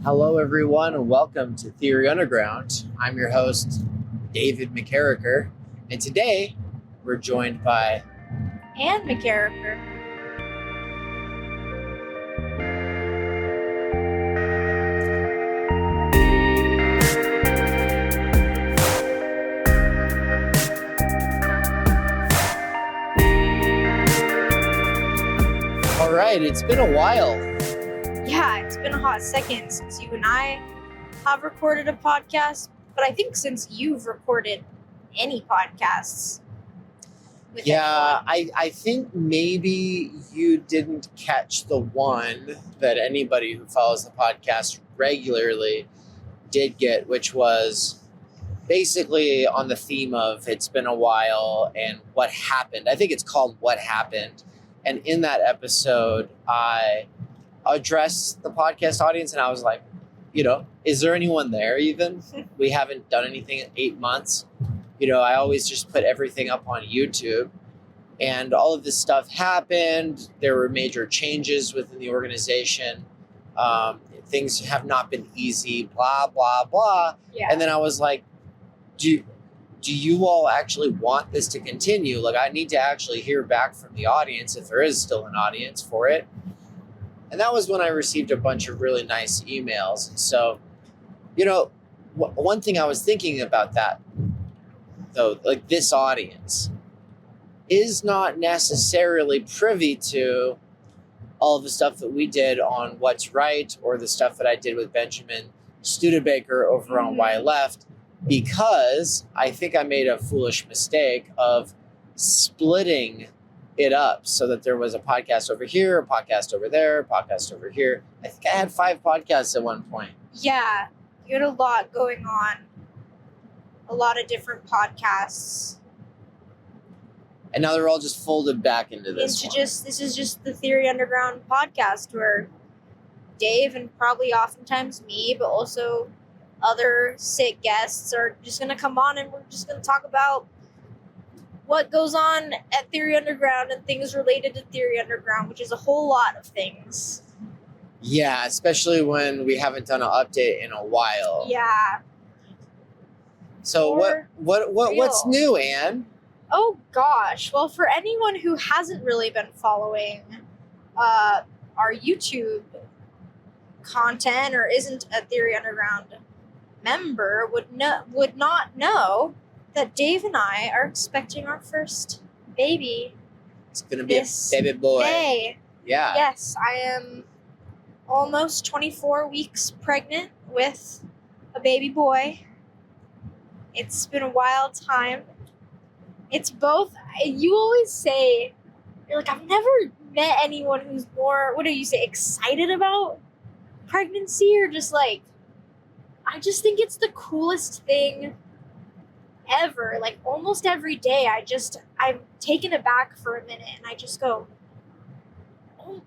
Hello, everyone, and welcome to Theory Underground. I'm your host, David McKerracher, and today we're joined by and McKerracher. All right, it's been a while. Yeah, it's been a hot second since you and I have recorded a podcast, but I think since you've recorded any podcasts. Yeah, I think maybe you didn't catch the one that anybody who follows the podcast regularly did get, which was basically on the theme of it's been a while and what happened. I think it's called What Happened. And in that episode, I addressed the podcast audience and I was like, is there anyone there even? We haven't done anything in 8 months. I always just put everything up on YouTube. And all of this stuff happened. There were major changes within the organization. Things have not been easy, blah, blah, blah. Yeah. And then I was like, do you all actually want this to continue? Like, I need to actually hear back from the audience if there is still an audience for it. And that was when I received a bunch of really nice emails. And so, one thing I was thinking about that, though, like this audience is not necessarily privy to all of the stuff that we did on What's Right or the stuff that I did with Benjamin Studebaker over on Why Left, because I think I made a foolish mistake of splitting it up so that there was a podcast over here, a podcast over there, a podcast over here. I think I had 5 podcasts at one point. Yeah, you had a lot going on. A lot of different podcasts. And now they're all just folded back into this one. This is just the Theory Underground podcast where Dave and probably oftentimes me, but also other sick guests are just going to come on and we're just going to talk about what goes on at Theory Underground and things related to Theory Underground, which is a whole lot of things. Yeah, especially when we haven't done an update in a while. Yeah. So what's new, Anne? Oh gosh. Well, for anyone who hasn't really been following our YouTube content or isn't a Theory Underground member would not know that Dave and I are expecting our first baby. It's going to be a baby boy. May. Yeah. Yes, I am almost 24 weeks pregnant with a baby boy. It's been a wild time. It's both, you always say, you're like, I've never met anyone who's more, what do you say, excited about pregnancy, or just like, I just think it's the coolest thing ever. Like almost every day I'm taken aback for a minute and I just go, oh,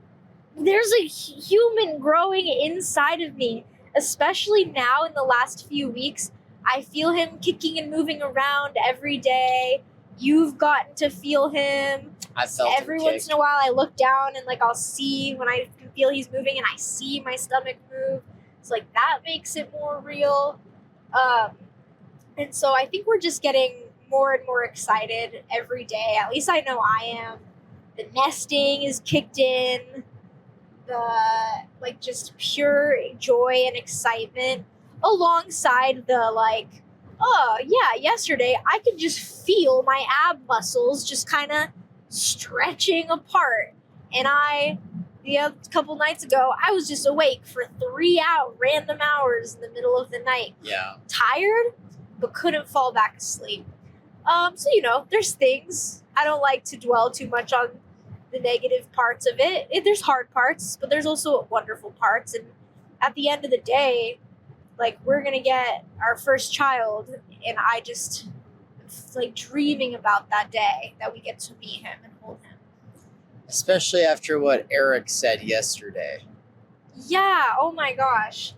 there's a human growing inside of me, especially now in the last few weeks. I feel him kicking and moving around every day. You've gotten to feel him. I felt every once in a while I look down and like I'll see when I can feel he's moving and I see my stomach move. It's like that makes it more real. And so I think we're just getting more and more excited every day. At least I know I am. The nesting is kicked in. The just pure joy and excitement alongside the oh yeah, yesterday I could just feel my ab muscles just kind of stretching apart. And a couple nights ago, I was just awake for 3 random hours in the middle of the night. Yeah. Tired, but couldn't fall back asleep. So, there's things. I don't like to dwell too much on the negative parts of it. There's hard parts, but there's also wonderful parts. And at the end of the day, we're going to get our first child, and I just, dreaming about that day that we get to meet him and hold him. Especially after what Eric said yesterday. Yeah, oh my gosh.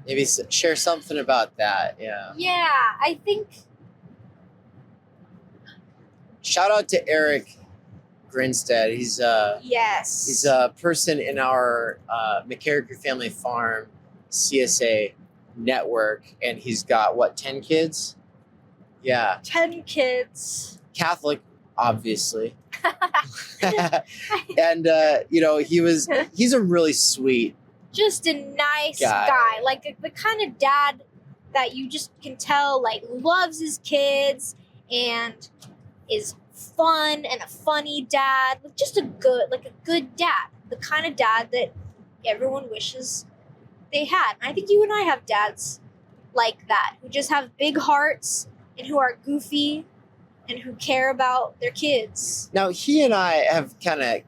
Maybe share something about that, yeah. Yeah, I think... Shout out to Eric Grinstead. He's yes. He's a person in our McKerracher family farm CSA network, and he's got, what, 10 kids? Yeah. 10 kids. Catholic, obviously. And, he's a really sweet Just a nice guy. Like the kind of dad that you just can tell, like, loves his kids and is fun and a funny dad. Like, just a good dad. The kind of dad that everyone wishes they had. And I think you and I have dads like that, who just have big hearts and who are goofy and who care about their kids. Now, he and I have kind of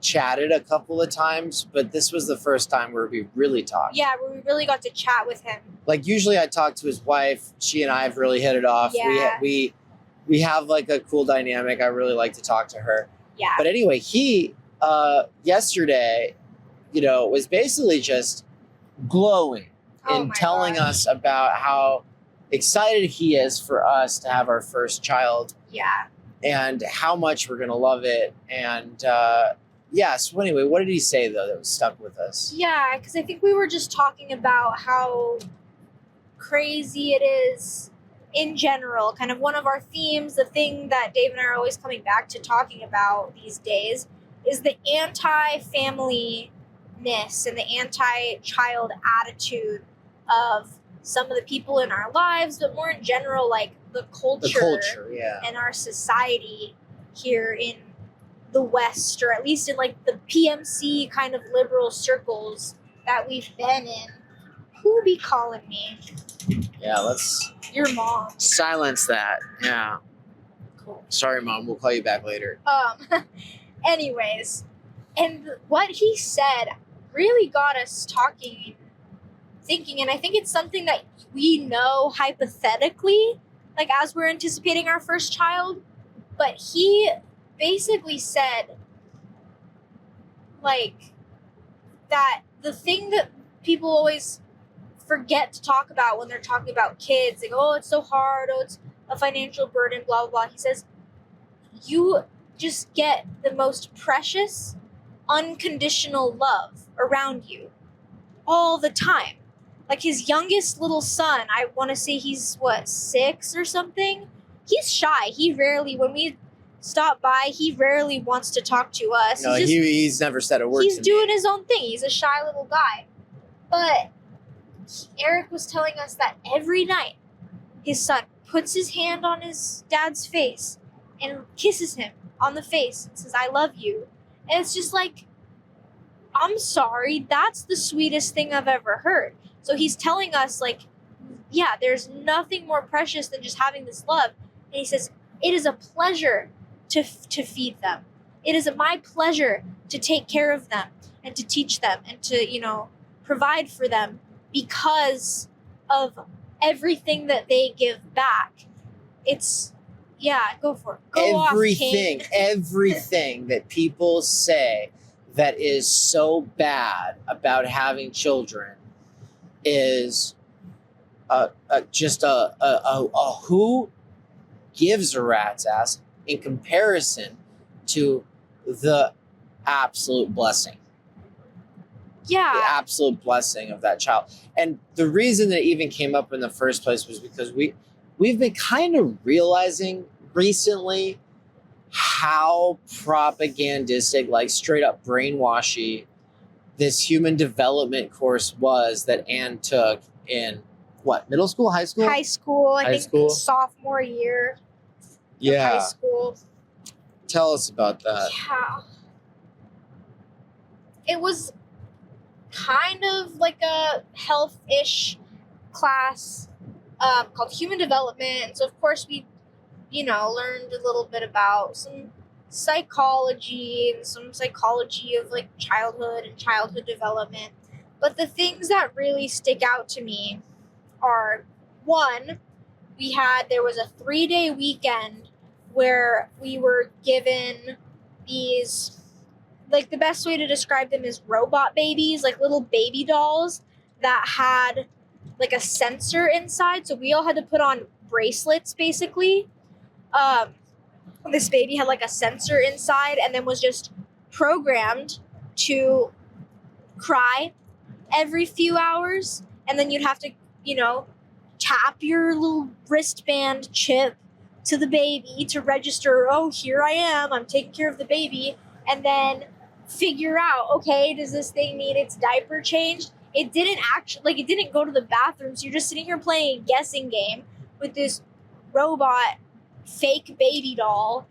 chatted a couple of times, but this was the first time where we really talked. Yeah, where we really got to chat with him. Like, usually I talk to his wife. She and I have really hit it off. Yeah. We have like a cool dynamic. I really like to talk to her. Yeah. But anyway, he yesterday, was basically just glowing and telling us about how excited he is for us to have our first child. Yeah. And how much we're going to love it. And so anyway, what did he say, though, that was stuck with us? Yeah, because I think we were just talking about how crazy it is in general. Kind of one of our themes, the thing that Dave and I are always coming back to talking about these days, is the anti-familyness and the anti-child attitude of some of the people in our lives, but more in general, like the culture yeah. and our society here in the West, or at least in like the PMC kind of liberal circles that we've been in. Who be calling me? Yeah, let's... Your mom. Silence that. Yeah. Cool. Sorry, Mom. We'll call you back later. Anyways, and what he said really got us talking, thinking, and I think it's something that we know hypothetically, like as we're anticipating our first child, but he basically said, like, that the thing that people always forget to talk about when they're talking about kids, like, oh, it's so hard, oh, it's a financial burden, blah, blah, blah. He says, you just get the most precious, unconditional love around you all the time. Like his youngest little son, I want to say he's, 6 or something? He's shy. He rarely, when we stop by, he rarely wants to talk to us. No, he's never said a word to me. He's doing his own thing. He's a shy little guy. But Eric was telling us that every night his son puts his hand on his dad's face and kisses him on the face and says, I love you. And it's just like, I'm sorry, that's the sweetest thing I've ever heard. So he's telling us, like, yeah, there's nothing more precious than just having this love. And he says, it is a pleasure to feed them. It is my pleasure to take care of them and to teach them and to, provide for them because of everything that they give back. It's, yeah, go for it. Go everything, off, everything that people say that is so bad about having children is just a who gives a rat's ass in comparison to the absolute blessing. Yeah. The absolute blessing of that child. And the reason that it even came up in the first place was because we've been kind of realizing recently how propagandistic, like straight up brainwashy, this human development course was that Anne took in middle school, high school? High school, I think school? sophomore year of Yeah. high school. Tell us about that. Yeah. It was kind of like a health-ish class called Human Development. So, of course, we, learned a little bit about some psychology and some psychology of, like, childhood and childhood development. But the things that really stick out to me are, one, there was a 3-day weekend where we were given these, like, the best way to describe them is robot babies, like little baby dolls that had like a sensor inside. So we all had to put on bracelets, basically. This baby had like a sensor inside and then was just programmed to cry every few hours, and then you'd have to, tap your little wristband chip to the baby to register, oh, here I am, I'm taking care of the baby, and then figure out, okay, does this thing need its diaper changed? It didn't it didn't go to the bathroom, so you're just sitting here playing a guessing game with this robot fake baby doll.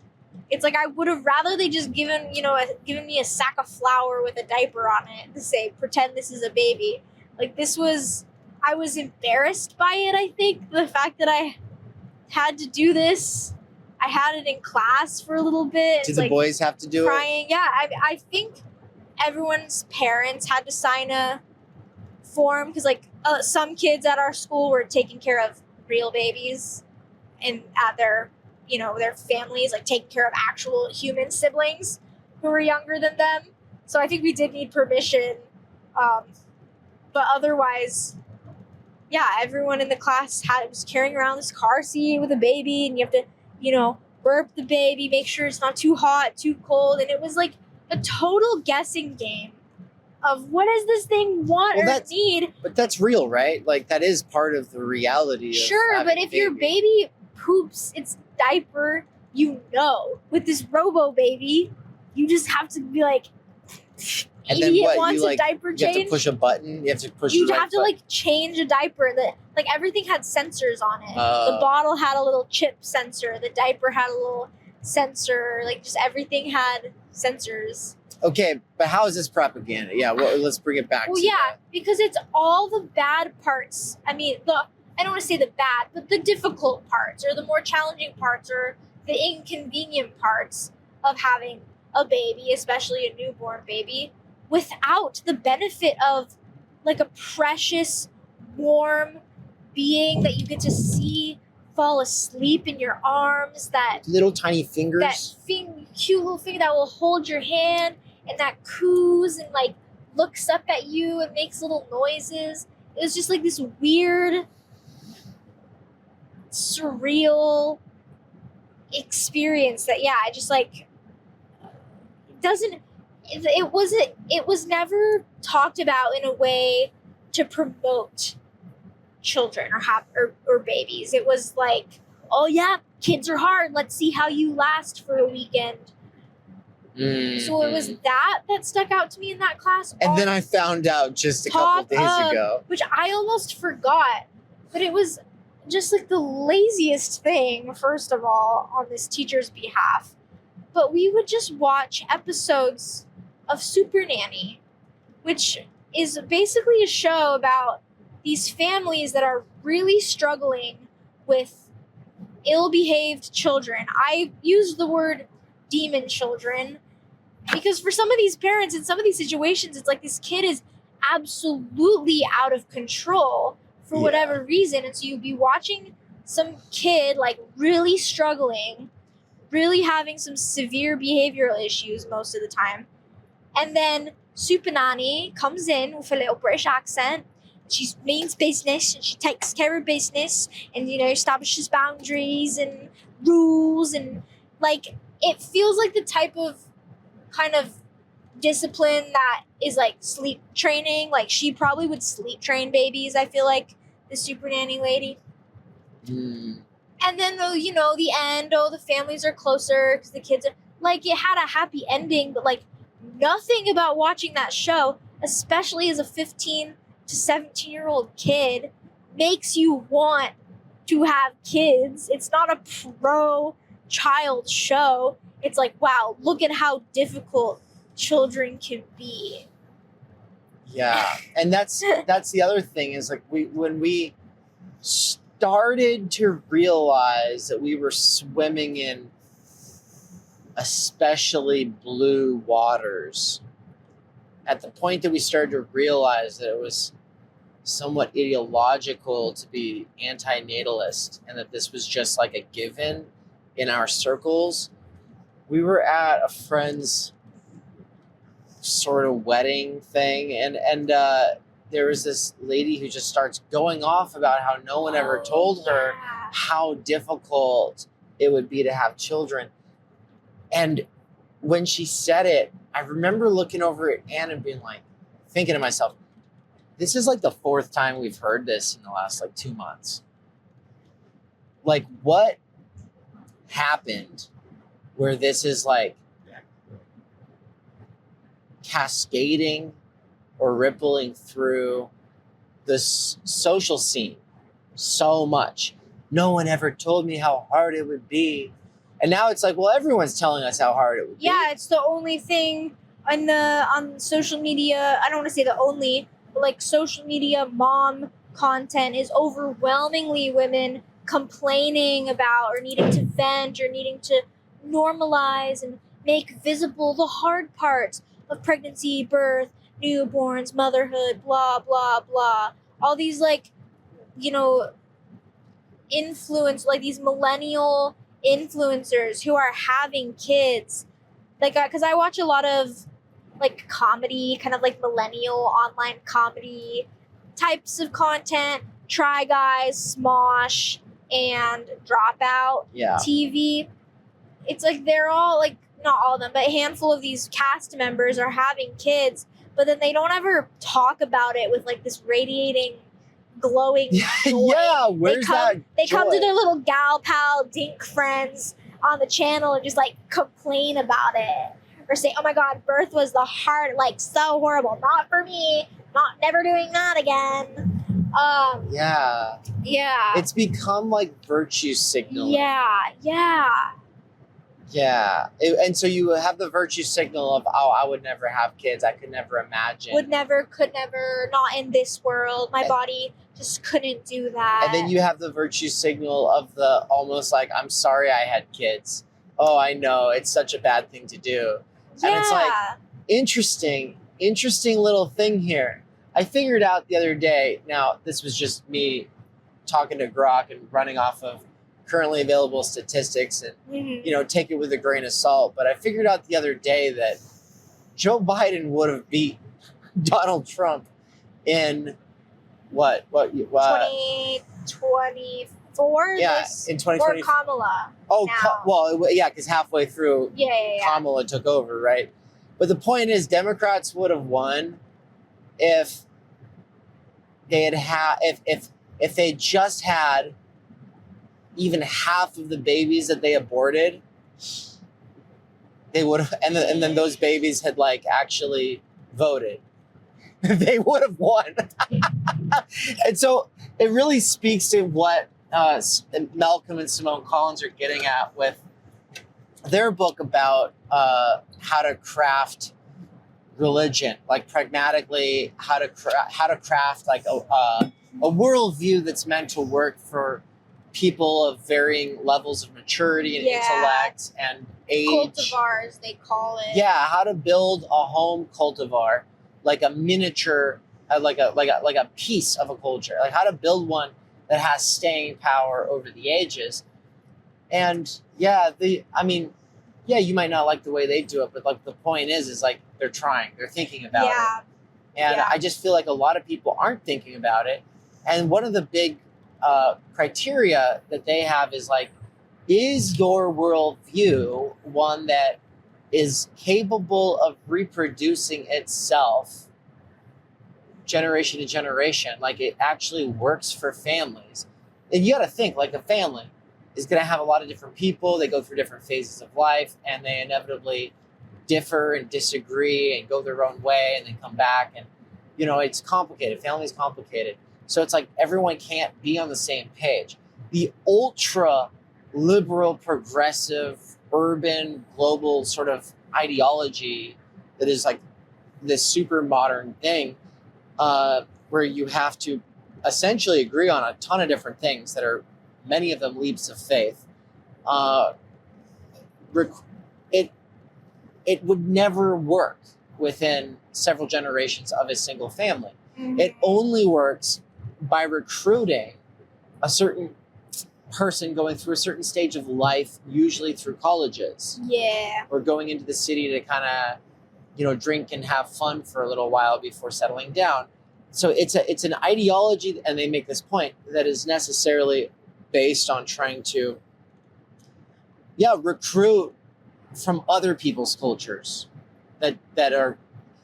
It's like I would have rather they just given me a sack of flour with a diaper on it to say, pretend this is a baby. Like, I was embarrassed by it, I think. The fact that I had to do this. I had it in class for a little bit. Did the boys have to do crying. Yeah, I think everyone's parents had to sign a form because, some kids at our school were taking care of real babies and at their families, taking care of actual human siblings who were younger than them. So I think we did need permission. But otherwise, yeah, everyone in the class was carrying around this car seat with a baby, and you have to, burp the baby, make sure it's not too hot, too cold. And it was like a total guessing game of what does this thing want or need. But that's real, right? Like, that is part of the reality. Sure, but if your baby poops its diaper, with this robo baby, you just have to be like, and idiot then wants a diaper change. You have to push a button. You have to push. You have to change a diaper. Everything had sensors on it. The bottle had a little chip sensor. The diaper had a little sensor. Just everything had sensors. Okay, but how is this propaganda? Yeah, well, let's bring it back. Well, yeah, because it's all the bad parts. I mean, I don't want to say the bad, but the difficult parts, or the more challenging parts, or the inconvenient parts of having a baby, especially a newborn baby, without the benefit of a precious, warm being that you get to see fall asleep in your arms, that little tiny fingers, that cute little finger that will hold your hand and that coos and looks up at you and makes little noises. It was just this weird, surreal experience that I just it was never talked about in a way to promote children or babies. It was oh yeah, kids are hard, let's see how you last for a weekend. So it was that stuck out to me in that class. And then I found out just a couple days ago, which I almost forgot, but it was just the laziest thing, first of all, on this teacher's behalf. But we would just watch episodes of Super Nanny, which is basically a show about these families that are really struggling with ill-behaved children. I use the word demon children because for some of these parents in some of these situations, it's this kid is absolutely out of control for whatever reason. And so you'd be watching some kid really struggling, really having some severe behavioral issues most of the time. And then Super Nanny comes in with a little British accent. She means business and she takes care of business and, establishes boundaries and rules. And it feels like the type of kind of discipline that is sleep training. She probably would sleep train babies, I feel like, the Super Nanny lady. And then, the end, the families are closer because the kids are, it had a happy ending, but, nothing about watching that show, especially as a 15 to 17-year-old kid, makes you want to have kids. It's not a pro-child show. It's wow, look at how difficult children can be. Yeah, and that's the other thing is when we started to realize that we were swimming in especially blue waters, at the point that we started to realize that it was somewhat ideological to be anti-natalist and that this was just a given in our circles. We were at a friend's sort of wedding thing, and there was this lady who just starts going off about how no one ever told her how difficult it would be to have children. And when she said it, I remember looking over at Anne and being thinking to myself, this is like the fourth time we've heard this in the last like 2 months. Like, what happened where this is like cascading or rippling through the social scene so much? No one ever told me how hard it would be. And now it's like, well, everyone's telling us how hard it would be. Yeah, it's the only thing on social media. I don't want to say the only, but like social media mom content is overwhelmingly women complaining about or needing to vent or needing to normalize and make visible the hard parts of pregnancy, birth, newborns, motherhood, blah, blah, blah. All these like, influence, like these millennial influencers who are having kids. Like, because I watch a lot of like comedy, kind of like millennial online comedy types of content, Try Guys, Smosh, and Dropout TV. It's like they're all like, not all of them, but a handful of these cast members are having kids, but then they don't ever talk about it with like this radiating, glowing joy. Yeah, where's that joy? They come to their little gal pal dink friends on the channel and just like complain about it. Or say, oh my God, birth was the hard, like so horrible. Not for me. Never doing that again. Yeah. It's become like virtue signaling. Yeah. And so you have the virtue signal of, oh, I would never have kids. I could never imagine. Could never, not in this world. My body just couldn't do that. And then you have the virtue signal of the almost like, I'm sorry I had kids. Oh, I know. It's such a bad thing to do. Yeah. And it's like, interesting little thing here. I figured out the other day, now this was just me talking to Grok and running off of currently available statistics and, take it with a grain of salt. But I figured out the other day that Joe Biden would have beat Donald Trump in what 2024? Yeah, in 2020. Or Kamala. Oh, because halfway through, Kamala took over, right? But the point is, Democrats would have won if they if they just had even half of the babies that they aborted. They would have, and then those babies had like actually voted. They would have won. And so it really speaks to what Malcolm and Simone Collins are getting at with their book about how to craft religion, like pragmatically, how to craft like a worldview that's meant to work for people of varying levels of maturity and intellect and age. Cultivars, they call it. Yeah, how to build a home cultivar, like a miniature, like a piece of a culture, like how to build one that has staying power over the ages. And you might not like the way they do it, but like the point is like they're trying, they're thinking about it. And I just feel like a lot of people aren't thinking about it. And one of the big criteria that they have is like, is your worldview one that is capable of reproducing itself generation to generation? Like it actually works for families. And you got to think like a family is going to have a lot of different people. They go through different phases of life and they inevitably differ and disagree and go their own way and then come back. And, it's complicated. Family's complicated. So it's like everyone can't be on the same page. The ultra liberal, progressive, urban, global sort of ideology that is like this super modern thing where you have to essentially agree on a ton of different things that are many of them leaps of faith. It would never work within several generations of a single family. Mm-hmm. It only works by recruiting a certain person going through a certain stage of life, usually through colleges. Yeah. Or going into the city to kind of, drink and have fun for a little while before settling down. So it's an ideology, and they make this point, that is necessarily based on trying to, recruit from other people's cultures that are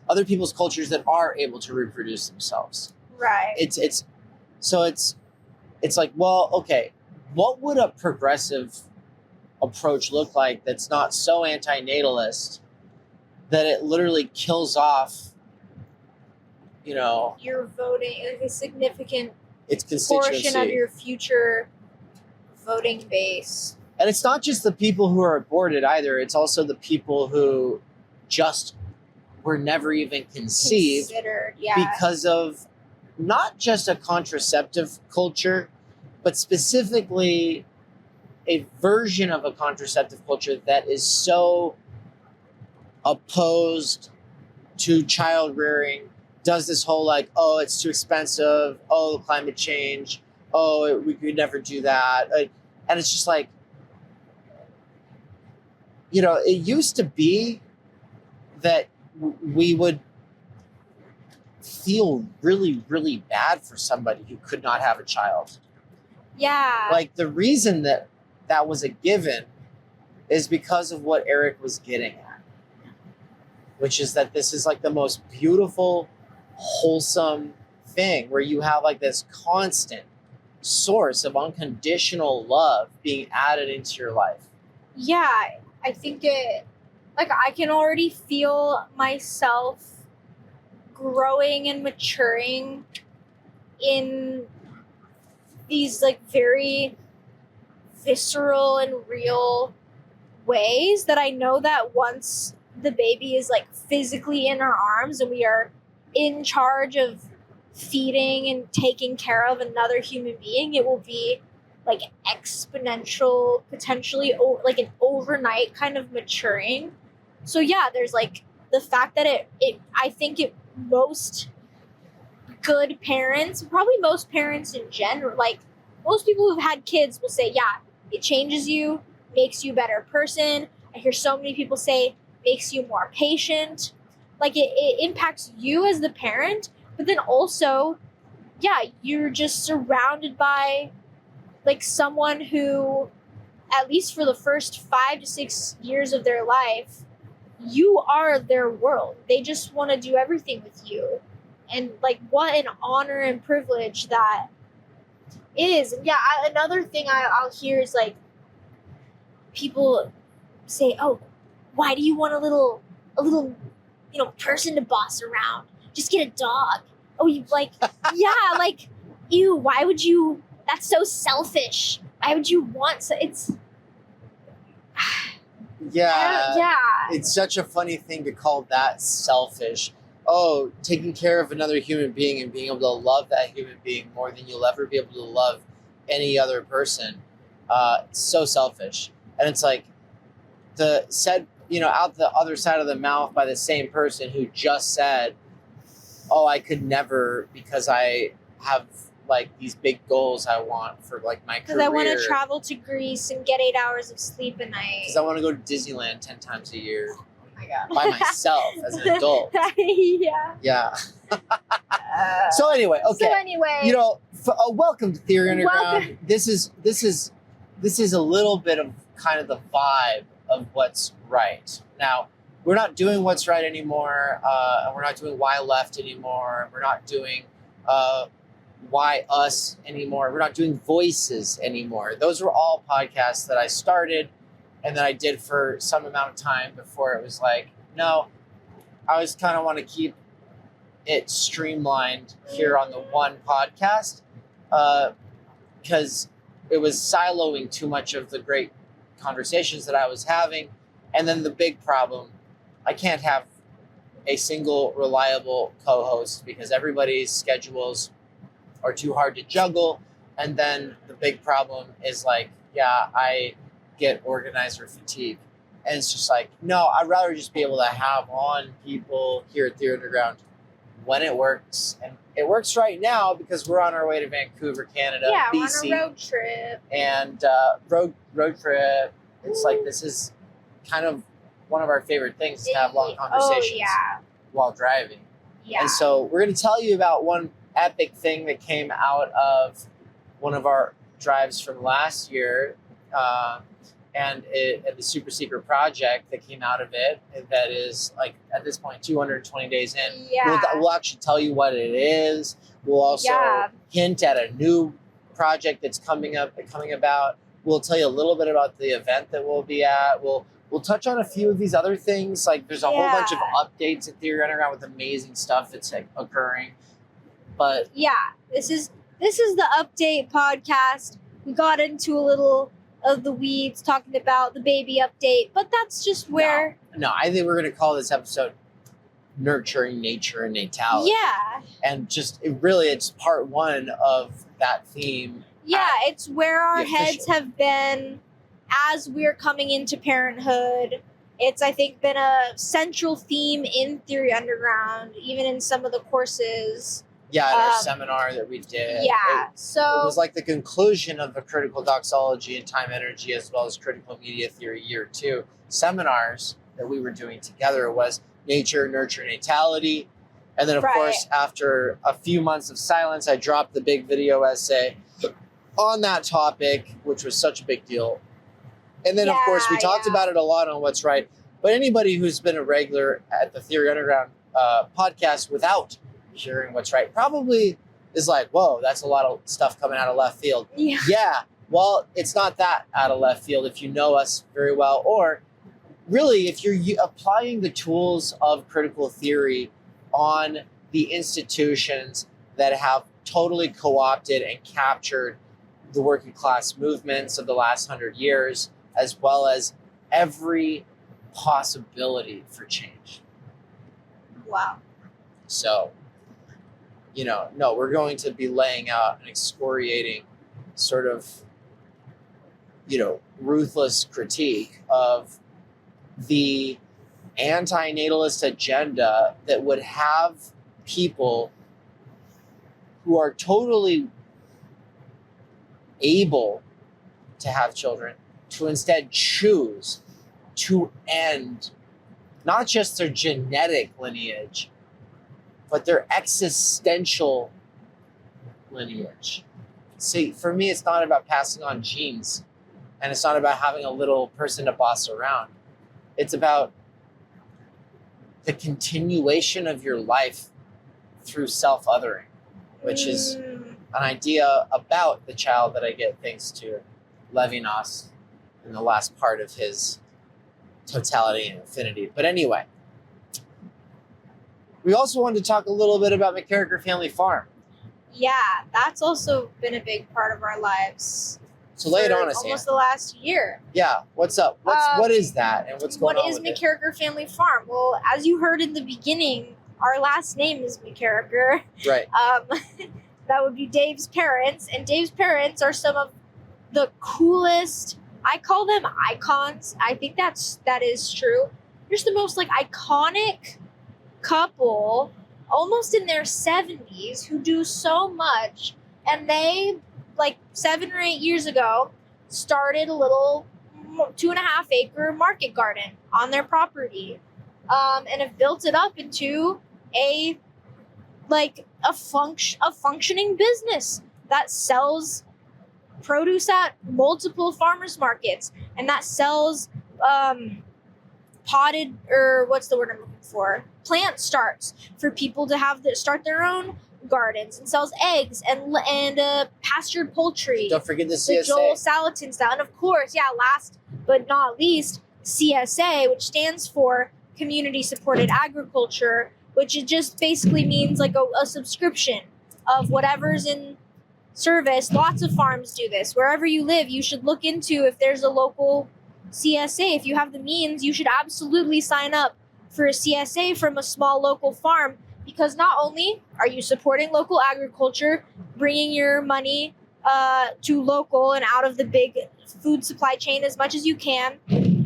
other people's cultures that are able to reproduce themselves. Right. It's like, well, okay, what would a progressive approach look like that's not so antinatalist that it literally kills off, You're voting like a significant its constituency. portion of your future voting base. And it's not just the people who are aborted either. It's also the people who just were never even conceived because of not just a contraceptive culture, but specifically a version of a contraceptive culture that is so opposed to child rearing, does this whole like, oh, it's too expensive, oh, climate change, oh, we could never do that. And it's just like, it used to be that we would feel really, really bad for somebody who could not have a child. Yeah. Like the reason that was a given is because of what Eric was getting at, which is that this is like the most beautiful, wholesome thing where you have like this constant source of unconditional love being added into your life. Yeah, I think I can already feel myself growing and maturing in these like very visceral and real ways that I know that once the baby is like physically in our arms and we are in charge of feeding and taking care of another human being, it will be like exponential, potentially like an overnight kind of maturing. So yeah, there's like the fact that I think most good parents, probably most parents in general, like most people who've had kids will say, yeah, it changes you, makes you a better person. I hear so many people say makes you more patient. Like it impacts you as the parent, but then also, yeah, you're just surrounded by like someone who, at least for the first 5 to 6 years of their life, you are their world. They just want to do everything with you. And like, what an honor and privilege that is. And yeah, another thing I'll hear is like, people say, oh, why do you want a little, person to boss around? Just get a dog. Oh, you like, yeah, like, ew, why would you, that's so selfish. Why would you want, it's, yeah. It's such a funny thing to call that selfish. Oh, taking care of another human being and being able to love that human being more than you'll ever be able to love any other person. So selfish. And it's like out the other side of the mouth by the same person who just said, oh, I could never because I have like these big goals I want for like my career. Because I want to travel to Greece and get 8 hours of sleep a night. Because I want to go to Disneyland 10 times a year. Oh my God. By myself as an adult. Yeah. So anyway, welcome to Theory Underground. This is a little bit of kind of the vibe of what's right. Now, we're not doing what's right anymore. And we're not doing why left anymore. We're not doing why us anymore. We're not doing voices anymore. Those were all podcasts that I started and then I did for some amount of time before it was like, no, I always kind of want to keep it streamlined here on the one podcast because it was siloing too much of the great conversations that I was having. And then the big problem, I can't have a single reliable co-host because everybody's schedules are too hard to juggle. And then the big problem is like, yeah, I get organizer fatigue. And it's just like, no, I'd rather just be able to have on people here at the Underground when it works. And it works right now because we're on our way to Vancouver, Canada, yeah, BC. we're on a road trip. And road trip, it's like this is kind of one of our favorite things to have long conversations while driving. Yeah. And so we're going to tell you about one epic thing that came out of one of our drives from last year. and the super secret project that came out of it, that is like at this point 220 days in. Yeah. We'll actually tell you what it is. We'll also hint at a new project that's coming about. We'll tell you a little bit about the event that we'll be at. We'll touch on a few of these other things. Like there's a whole bunch of updates at Theory Underground with amazing stuff that's like occurring. But yeah, this is the update podcast. We got into a little of the weeds talking about the baby update, but that's just where. No, I think we're going to call this episode Nurturing Nature and Natality. Yeah. And just it's part one of that theme. Yeah, it's where our heads have been as we're coming into parenthood. It's, I think, been a central theme in Theory Underground, even in some of the courses. Yeah, in our seminar that we did. Yeah, it was like the conclusion of the Critical Doxology and Timenergy, as well as Critical Media Theory Year 2 seminars that we were doing together. Was Nature, Nurture, Natality. And then, of course, after a few months of silence, I dropped the big video essay on that topic, which was such a big deal. And then, of course, we talked about it a lot on What's Right. But anybody who's been a regular at the Theory Underground podcast without hearing What's Right probably is like, whoa, that's a lot of stuff coming out of left field. Yeah. Well, it's not that out of left field if you know us very well, or really if you're applying the tools of critical theory on the institutions that have totally co-opted and captured the working class movements of the last 100 years, as well as every possibility for change. Wow. So, no, we're going to be laying out an excoriating sort of, ruthless critique of the anti-natalist agenda that would have people who are totally able to have children to instead choose to end not just their genetic lineage, but their existential lineage. See, for me, it's not about passing on genes, and it's not about having a little person to boss around. It's about the continuation of your life through self-othering, which is an idea about the child that I get thanks to Levinas in the last part of his Totality and Infinity. But anyway, we also wanted to talk a little bit about McKerracher Family Farm. Yeah, that's also been a big part of our lives. So lay it on us, almost the last year. Yeah, what's up? What is that, and what's going on with it? What is McKerracher Family Farm? Well, as you heard in the beginning, our last name is McKerracher. Right. That would be Dave's parents, and Dave's parents are some of the coolest. I call them icons. I think that is true. They're just the most iconic couple, almost in their 70s, who do so much, and they 7 or 8 years ago started a little 2.5 acre market garden on their property, and have built it up into a functioning business that sells produce at multiple farmers markets, and that sells potted, or what's the word I'm looking for? Plant starts for people to start their own gardens, and sells eggs and pastured poultry. Don't forget the CSA. The Joel Salatin style. And of course, last but not least, CSA, which stands for Community Supported Agriculture, which it just basically means a subscription of whatever's in service. Lots of farms do this. Wherever you live, you should look into if there's a local CSA. If you have the means, you should absolutely sign up for a CSA from a small local farm, because not only are you supporting local agriculture, bringing your money to local and out of the big food supply chain as much as you can,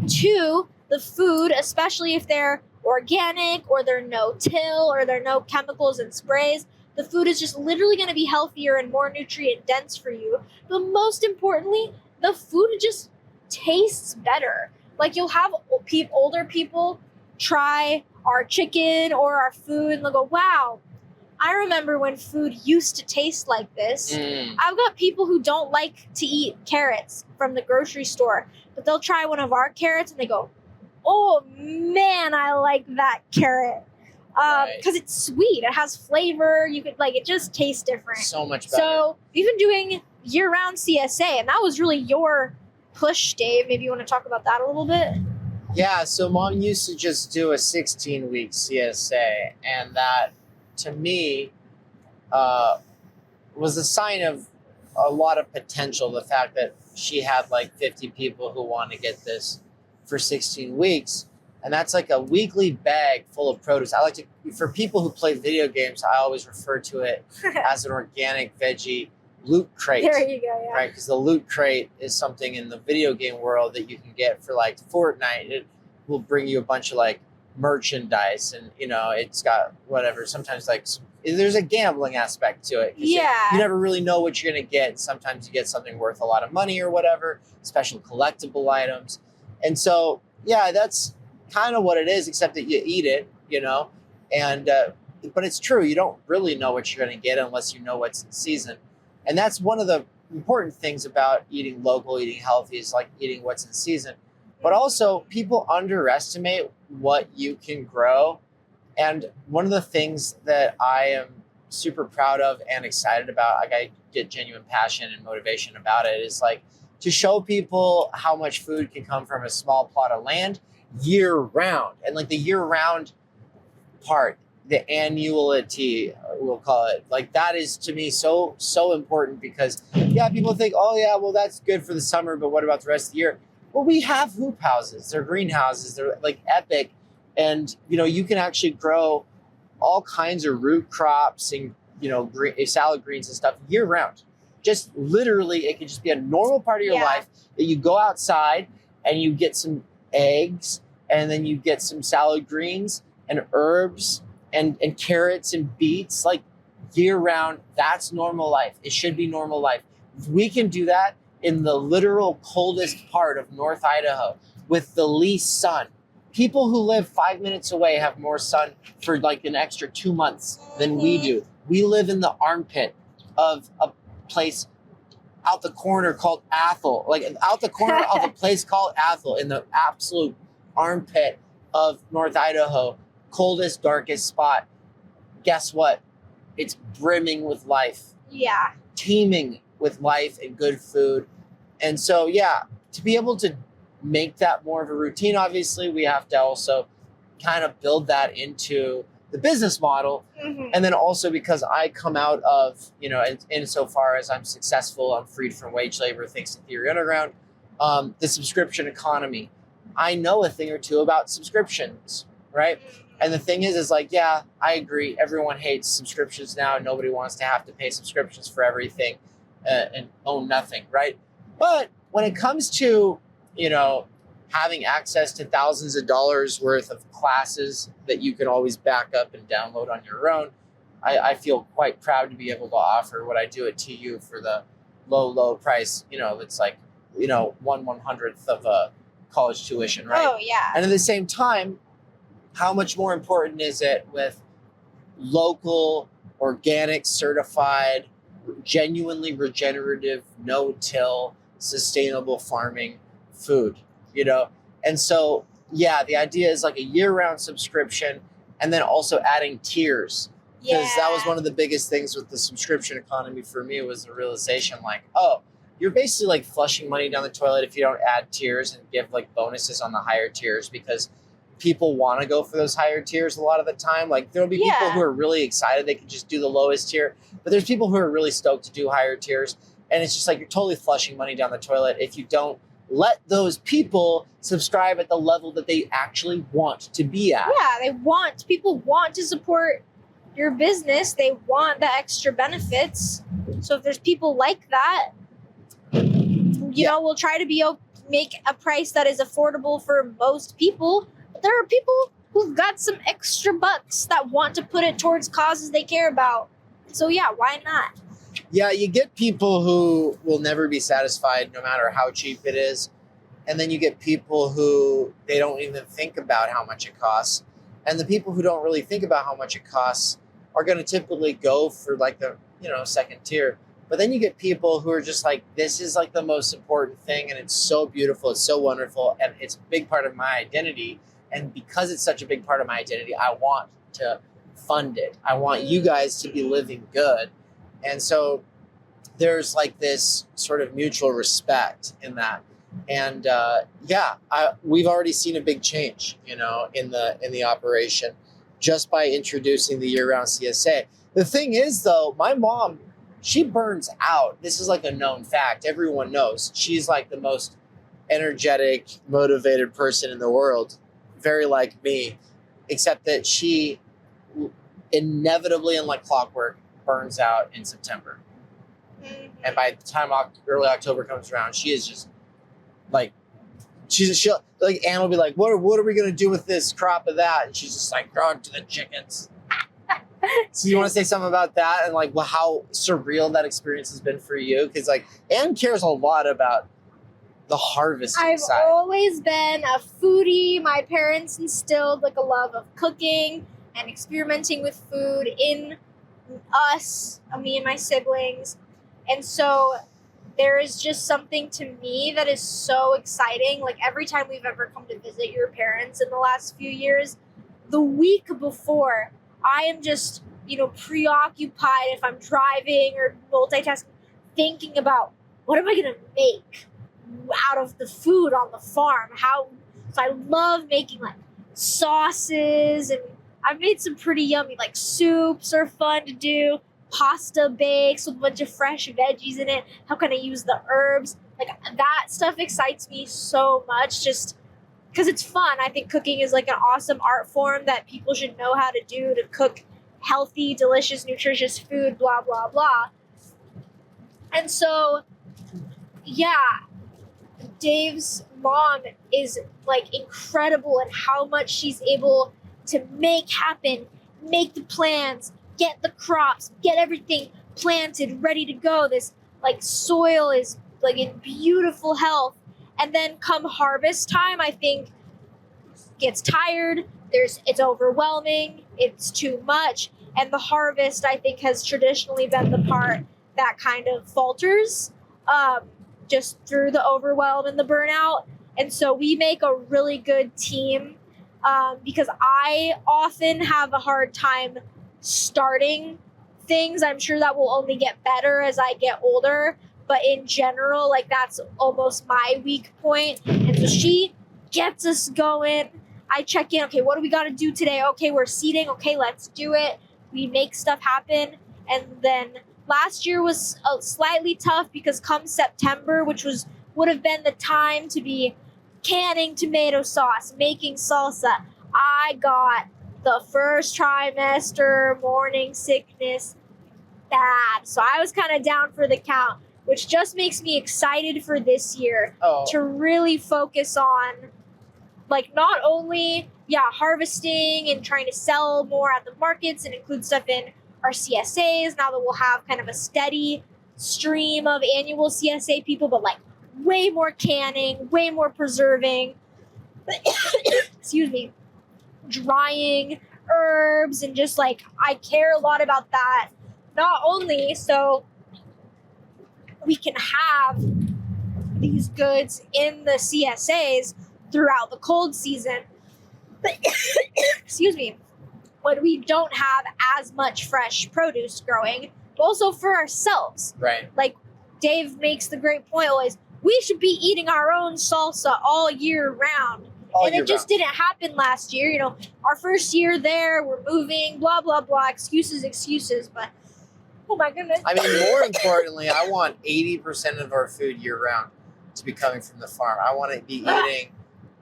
to the food, especially if they're organic or they're no-till or there are no chemicals and sprays, the food is just literally going to be healthier and more nutrient dense for you. But most importantly, the food just tastes better. You'll have older people try our chicken or our food and they'll go, wow, I remember when food used to taste like this. I've got people who don't like to eat carrots from the grocery store, but they'll try one of our carrots and they go, "Oh man, I like that carrot." Because it's sweet, it has flavor. You could it just tastes different. So much better. So we've been doing year-round CSA, and that was really your push, Dave. Maybe you want to talk about that a little bit. Yeah, so Mom used to just do a 16-week CSA, and that, to me, was a sign of a lot of potential. The fact that she had 50 people who want to get this for 16 weeks, and that's like a weekly bag full of produce. I like to, for people who play video games, I always refer to it as an organic veggie loot crate. There you go, yeah. Right, because the loot crate is something in the video game world that you can get for Fortnite. It will bring you a bunch of merchandise, and it's got whatever. Sometimes there's a gambling aspect to it. Yeah, you never really know what you're gonna get. Sometimes you get something worth a lot of money or whatever, special collectible items, and so yeah, that's kind of what it is. Except that you eat it, and but it's true. You don't really know what you're gonna get unless you know what's in season. And that's one of the important things about eating local, eating healthy, is eating what's in season. But also, people underestimate what you can grow. And one of the things that I am super proud of and excited about, I get genuine passion and motivation about it, is to show people how much food can come from a small plot of land year round. And the year round part, the annuality, we'll call it, that is to me so important, because people think, oh yeah, well that's good for the summer, but what about the rest of the year? Well, we have hoop houses, they're greenhouses, they're epic, and you can actually grow all kinds of root crops and salad greens and stuff year round. Just literally, it could just be a normal part of your life that you go outside and you get some eggs, and then you get some salad greens and herbs and carrots and beets year round. That's normal life. It should be normal life. If we can do that in the literal coldest part of North Idaho with the least sun, people who live 5 minutes away have more sun for an extra 2 months than we do. We live in the armpit of a place out the corner called Athol, out the corner of a place called Athol, in the absolute armpit of North Idaho. Coldest, darkest spot. Guess what? It's brimming with life. Yeah. Teeming with life and good food. And so, to be able to make that more of a routine, obviously, we have to also kind of build that into the business model. Mm-hmm. And then also, because I come out of, insofar as I'm successful, I'm freed from wage labor thanks to Theory Underground, the subscription economy. I know a thing or two about subscriptions, right? And the thing is I agree. Everyone hates subscriptions now. Nobody wants to have to pay subscriptions for everything and own nothing, right? But when it comes to, having access to thousands of dollars worth of classes that you can always back up and download on your own, I feel quite proud to be able to offer what I do at TU for the low price. It's 1/100th of a college tuition, right? Oh, yeah. And at the same time, how much more important is it with local, organic, certified, genuinely regenerative, no-till, sustainable farming food, And so, the idea is a year-round subscription, and then also adding tiers. Because that was one of the biggest things with the subscription economy for me, was the realization you're basically flushing money down the toilet if you don't add tiers and give bonuses on the higher tiers, because people want to go for those higher tiers a lot of the time. There'll be people who are really excited they can just do the lowest tier, but there's people who are really stoked to do higher tiers, and it's just you're totally flushing money down the toilet if you don't let those people subscribe at the level that they actually want to be at. Yeah, people want to support your business. They want the extra benefits. So if there's people like that, we'll try to make a price that is affordable for most people. But there are people who've got some extra bucks that want to put it towards causes they care about. So why not? Yeah, you get people who will never be satisfied no matter how cheap it is. And then you get people who they don't even think about how much it costs. And the people who don't really think about how much it costs are going to typically go for like the, second tier. But then you get people who are just like, this is like the most important thing, and it's so beautiful, it's so wonderful, and it's a big part of my identity. And because it's such a big part of my identity, I want to fund it. I want you guys to be living good. And so there's like this sort of mutual respect in that. And we've already seen a big change, in the operation just by introducing the year-round CSA. The thing is, though, my mom, she burns out. This is like a known fact. Everyone knows. She's like the most energetic, motivated person in the world, very like me, except that she inevitably and like clockwork burns out in September. And by the time early October comes around, she is just like, she'll like, Anne will be like, what are we going to do with this crop of that? And she's just like, throw it to the chickens. So you want to say something about that and like how surreal that experience has been for you? Because like Anne cares a lot about the harvesting side. I've always been a foodie. My parents instilled like a love of cooking and experimenting with food in us, me and my siblings. And so there is just something to me that is so exciting. Like every time we've ever come to visit your parents in the last few years, the week before, I am just, preoccupied if I'm driving or multitasking, thinking about what am I going to make out of the food on the farm? So I love making like sauces, and I've made some pretty yummy, like soups are fun to do. Pasta bakes with a bunch of fresh veggies in it. How can I use the herbs? Like that stuff excites me so much just because it's fun. I think cooking is like an awesome art form that people should know how to do to cook healthy, delicious, nutritious food, blah, blah, blah. And so, Dave's mom is like incredible in how much she's able to make happen, make the plans, get the crops, get everything planted, ready to go. This like soil is like in beautiful health. And then come harvest time, I think gets tired. It's overwhelming. It's too much. And the harvest, I think, has traditionally been the part that kind of falters just through the overwhelm and the burnout. And so we make a really good team because I often have a hard time starting things. I'm sure that will only get better as I get older. But in general, like that's almost my weak point. And so she gets us going. I check in. Okay, what do we got to do today? Okay, we're seeding. Okay, let's do it. We make stuff happen. And then last year was slightly tough because come September, which would have been the time to be canning tomato sauce, making salsa, I got the first trimester morning sickness bad. So I was kind of down for the count, which just makes me excited for this year to really focus on like not only harvesting and trying to sell more at the markets and include stuff in our CSAs now that we'll have kind of a steady stream of annual CSA people, but like way more canning, way more preserving, excuse me, drying herbs, and just like I care a lot about that. Not only so we can have these goods in the CSAs throughout the cold season, but excuse me, when we don't have as much fresh produce growing, but also for ourselves. Right. Like Dave makes the great point always, we should be eating our own salsa all year round. And it just didn't happen last year. You know, our first year there, we're moving, blah, blah, blah, excuses, but oh my goodness. I mean, more importantly, I want 80% of our food year round to be coming from the farm. I want to be eating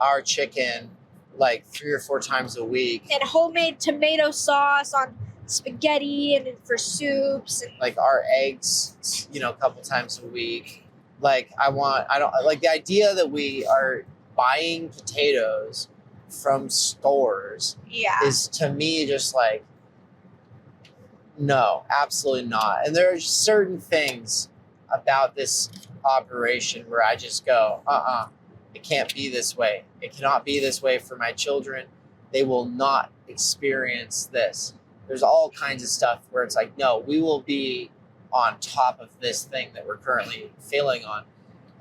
our chicken like 3 or 4 times a week. And homemade tomato sauce on spaghetti and for soups. And like our eggs, a couple times a week. Like I don't like the idea that we are buying potatoes from stores is to me just like, no, absolutely not. And there are certain things about this operation where I just go, it can't be this way. It cannot be this way for my children. They will not experience this. There's all kinds of stuff where it's like, no, we will be on top of this thing that we're currently failing on.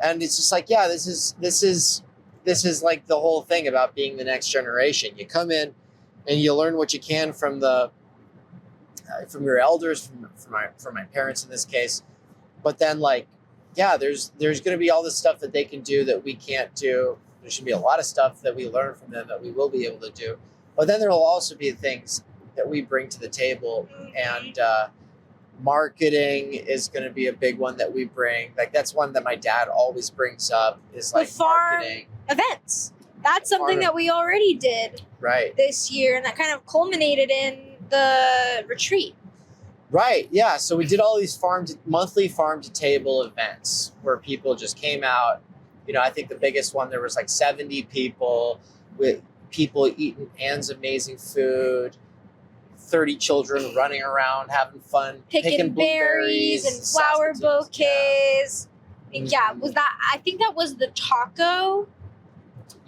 And it's just like, yeah, this is like the whole thing about being the next generation. You come in and you learn what you can from your elders, from my parents in this case. But then, like, yeah, there's going to be all this stuff that they can do that we can't do. There should be a lot of stuff that we learn from them that we will be able to do. But then there will also be things that we bring to the table, and marketing is going to be a big one that we bring. Like, that's one that my dad always brings up, is like the farm marketing events. That's something that we already did this year, and that kind of culminated in the retreat. Right. Yeah. So we did all these monthly farm to table events where people just came out. You know, I think the biggest one, there was like 70 people, with people eating Anne's amazing food, 30 children running around having fun, picking berries and flower bouquets. Yeah. I think that was the taco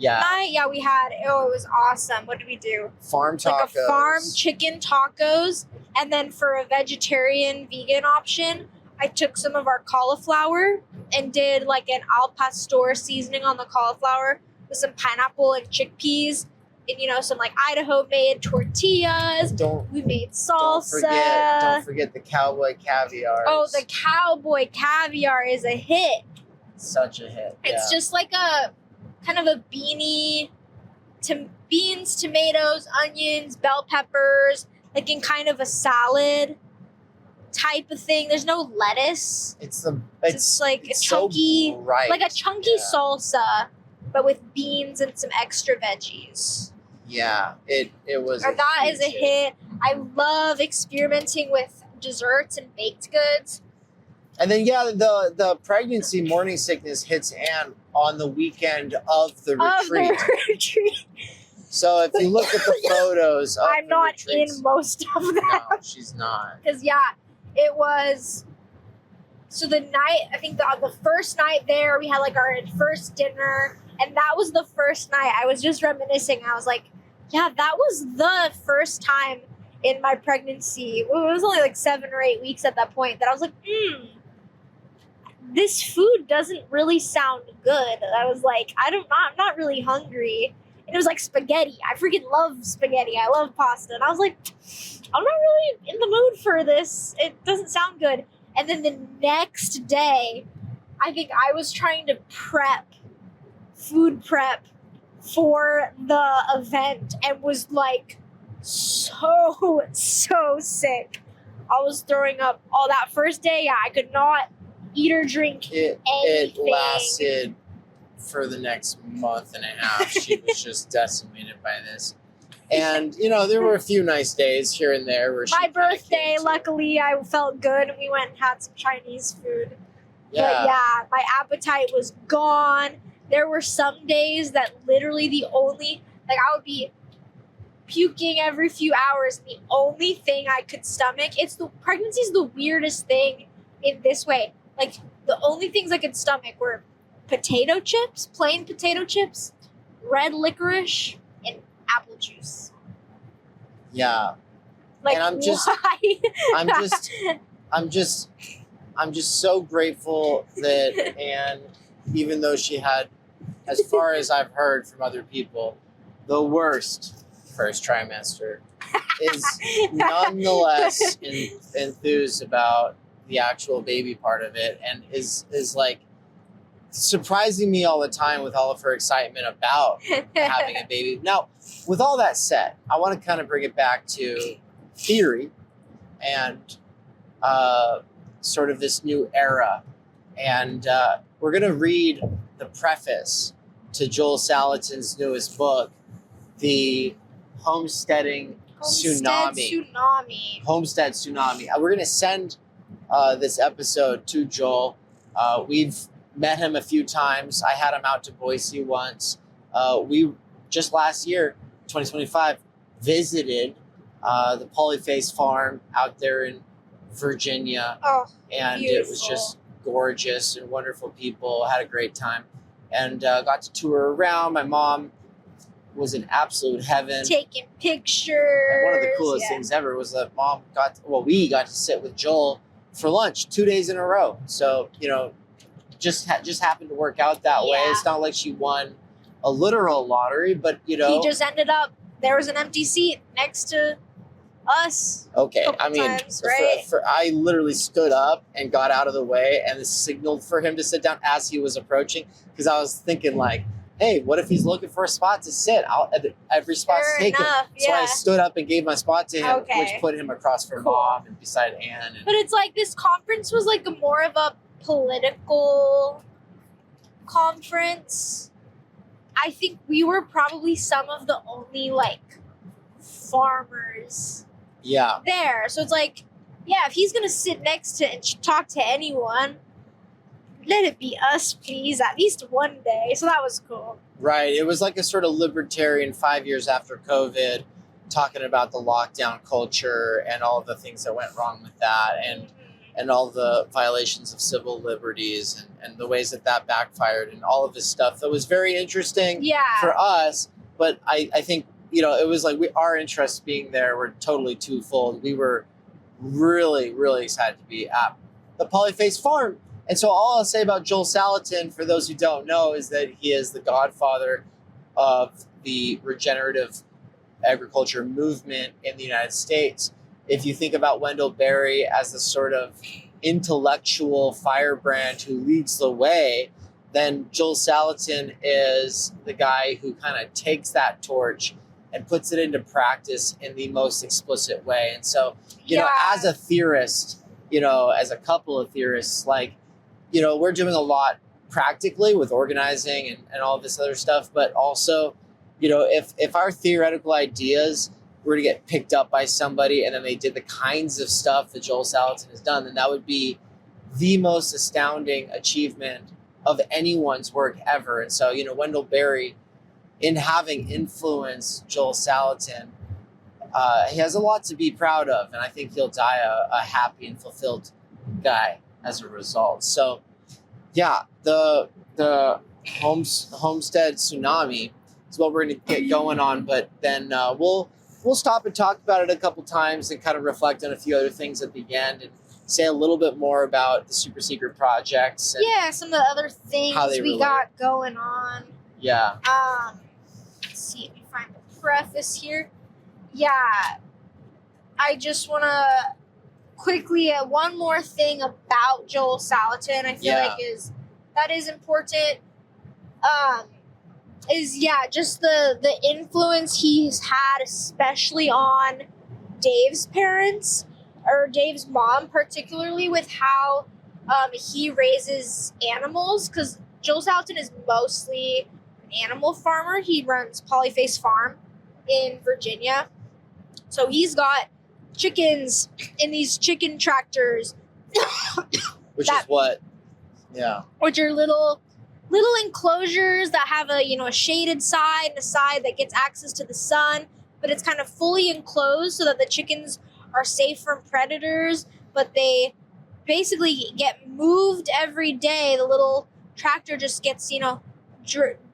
night. Yeah, we had, it was awesome. What did we do? Farm tacos. Like a farm chicken tacos. And then for a vegetarian vegan option, I took some of our cauliflower and did like an al pastor seasoning on the cauliflower with some pineapple and chickpeas and, you know, some like Idaho made tortillas. We made salsa. Don't forget the cowboy caviar. Oh, the cowboy caviar is a hit. Such a hit. It's just like a kind of a beanie, beans, tomatoes, onions, bell peppers, like in kind of a salad type of thing. There's no lettuce. It's like a chunky, so bright. Like a chunky salsa, but with beans and some extra veggies. Yeah, it was. That is a hit. I love experimenting with desserts and baked goods. And then the pregnancy morning sickness hits Anne on the weekend of the retreat. So if you look at the photos of I'm not retreats, in most of that. No, she's not. Because, it was... So the night, I think the first night there, we had like our first dinner. And that was the first night. I was just reminiscing. I was like, yeah, that was the first time in my pregnancy. Well, it was only like 7 or 8 weeks at that point that I was like, this food doesn't really sound good. I was like, I'm not really hungry. And it was like spaghetti. I freaking love spaghetti. I love pasta. And I was like, I'm not really in the mood for this. It doesn't sound good. And then the next day, I think I was trying to food prep for the event and was like so sick. I was throwing up all that first day. Yeah, I could not eat or drink anything. It lasted for the next month and a half. She was just decimated by this. And, you know, there were a few nice days here and there where my birthday, luckily, I felt good and we went and had some Chinese food. Yeah. But yeah, my appetite was gone. There were some days that literally I would be puking every few hours. And the only thing I could stomach, pregnancy is the weirdest thing in this way. Like, the only things I could stomach were potato chips, plain potato chips, red licorice, and apple juice. Yeah. Like, and I'm just so grateful that Anne, even though she had, as far as I've heard from other people, the worst first trimester, is nonetheless enthused about the actual baby part of it, and is like surprising me all the time with all of her excitement about having a baby. Now, with all that said, I want to kind of bring it back to theory and sort of this new era. And we're going to read the preface to Joel Salatin's newest book, The Homestead Tsunami. We're going to send this episode to Joel. We've met him a few times. I had him out to Boise once. We just last year, 2025, visited the Polyface farm out there in Virginia. And beautiful. It was just gorgeous and wonderful people. Had a great time and got to tour around. My mom was in absolute heaven. Taking pictures. And one of the coolest things ever was that we got to sit with Joel for lunch 2 days in a row. So, just happened to work out that way. It's not like she won a literal lottery, but, He just ended up, there was an empty seat next to us. Okay, times, right? I literally stood up and got out of the way and signaled for him to sit down as he was approaching, because I was thinking like, hey, what if he's looking for a spot to sit? Every spot's taken. So I stood up and gave my spot to him, which put him across from Mom and beside Anne. But it's like this conference was like more of a political conference. I think we were probably some of the only like farmers there. So it's like, if he's going to sit next to and talk to anyone, let it be us, please, at least one day. So that was cool. Right. It was like a sort of libertarian 5 years after COVID, talking about the lockdown culture and all of the things that went wrong with that, and all the violations of civil liberties and the ways that backfired and all of this stuff. That was very interesting for us. But I think, it was like our interests being there were totally twofold. We were really, really excited to be at the Polyface Farm. And so all I'll say about Joel Salatin, for those who don't know, is that he is the godfather of the regenerative agriculture movement in the United States. If you think about Wendell Berry as the sort of intellectual firebrand who leads the way, then Joel Salatin is the guy who kind of takes that torch and puts it into practice in the most explicit way. And so, as a theorist, as a couple of theorists, like, we're doing a lot practically with organizing and all this other stuff, but also, if our theoretical ideas were to get picked up by somebody and then they did the kinds of stuff that Joel Salatin has done, then that would be the most astounding achievement of anyone's work ever. And so, Wendell Berry, in having influenced Joel Salatin, he has a lot to be proud of, and I think he'll die a happy and fulfilled guy as a result. So, the homestead tsunami is what we're going to get going on, but then we'll stop and talk about it a couple times and kind of reflect on a few other things at the end and say a little bit more about the super secret projects. And some of the other things we got going on. Yeah. Let's see if we find the preface here. I just want to quickly one more thing about Joel Salatin. I feel like is important. Just the influence he's had, especially on Dave's parents or Dave's mom, particularly with how he raises animals. Because Joel Salatin is mostly an animal farmer. He runs Polyface Farm in Virginia. So he's got chickens in these chicken tractors. Which are little enclosures that have a shaded side and a side that gets access to the sun, but it's kind of fully enclosed so that the chickens are safe from predators, but they basically get moved every day. The little tractor just gets,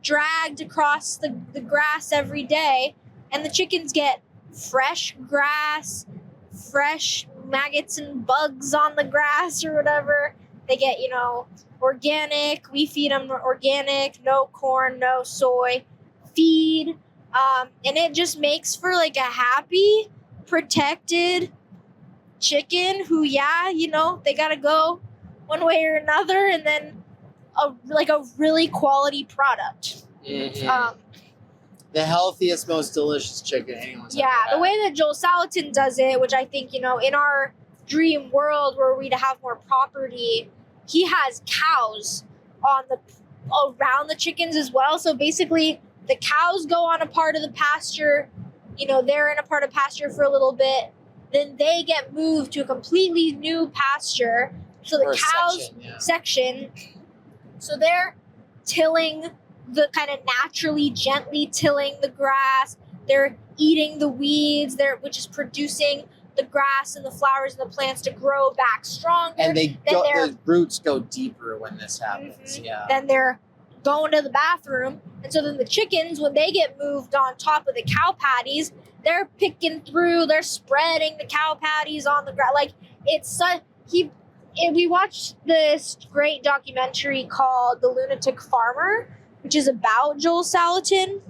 dragged across the grass every day, and the chickens get fresh grass, fresh maggots and bugs on the grass or whatever. They get, organic. We feed them organic, no corn, no soy feed. And it just makes for like a happy, protected chicken who, they got to go one way or another, and then a really quality product. Mm-hmm. The healthiest, most delicious chicken anyone's ever had. The way that Joel Salatin does it, which I think, in our dream world where we'd have more property, he has cows around the chickens as well. So basically, the cows go on a part of the pasture. They're in a part of pasture for a little bit. Then they get moved to a completely new pasture. So the cows section. So they're tilling the kind of naturally, gently tilling the grass. They're eating the weeds, which is producing the grass and the flowers and the plants to grow back stronger. And the roots go deeper when this happens. Mm-hmm. Then they're going to the bathroom. And so then the chickens, when they get moved on top of the cow patties, they're picking through, they're spreading the cow patties on the ground. Like, we watched this great documentary called The Lunatic Farmer, which is about Joel Salatin.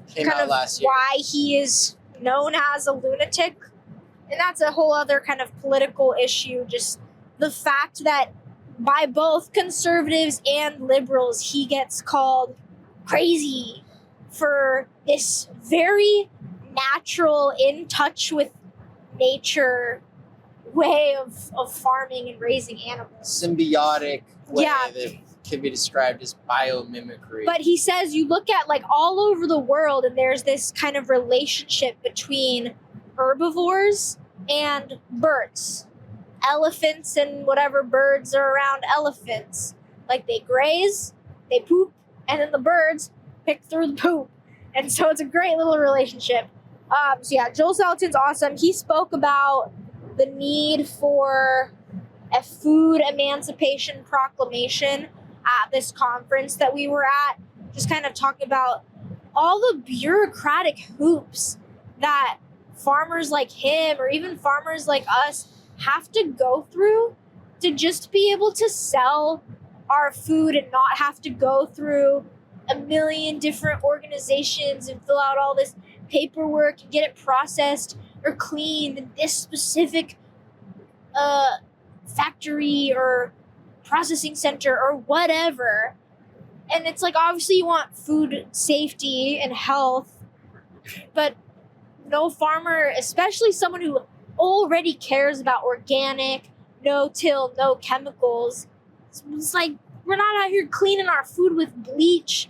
Came kind out of last year. why he is known as a lunatic. And that's a whole other kind of political issue. Just the fact that by both conservatives and liberals, he gets called crazy for this very natural, in touch with nature way of farming and raising animals. Symbiotic way Yeah. that can be described as biomimicry. But he says you look at like all over the world and there's this kind of relationship between herbivores and birds. Elephants and whatever birds are around elephants. Like they graze, they poop, and then the birds pick through the poop. And so it's a great little relationship. So yeah, Joel Salatin's awesome. He spoke about the need for a food emancipation proclamation at this conference that we were at, just kind of talking about all the bureaucratic hoops that farmers like him or even farmers like us have to go through to just be able to sell our food and not have to go through a million different organizations and fill out all this paperwork and get it processed or cleaned in this specific factory or processing center or whatever. And it's like, obviously you want food safety and health, but no farmer, especially someone who already cares about organic, no-till, no chemicals, it's like we're not out here cleaning our food with bleach,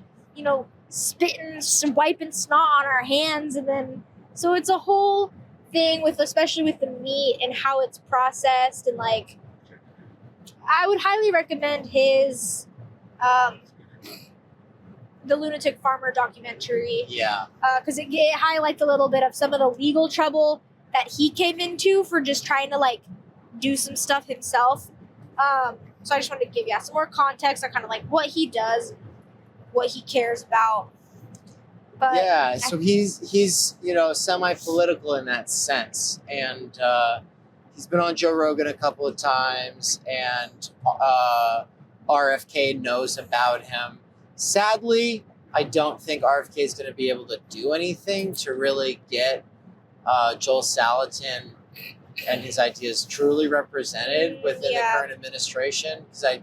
spitting, wiping snot on our hands. And then so it's a whole thing with, especially with the meat and how it's processed. And like, I would highly recommend his the Lunatic Farmer documentary. Yeah. Because it highlights a little bit of some of the legal trouble that he came into for just trying to like do some stuff himself. So I just wanted to give you some more context on kind of like what he does, what he cares about. But yeah, so he's semi-political in that sense, and he's been on Joe Rogan a couple of times, and RFK knows about him. Sadly, I don't think RFK is going to be able to do anything to really get Joel Salatin and his ideas truly represented within the current administration, because I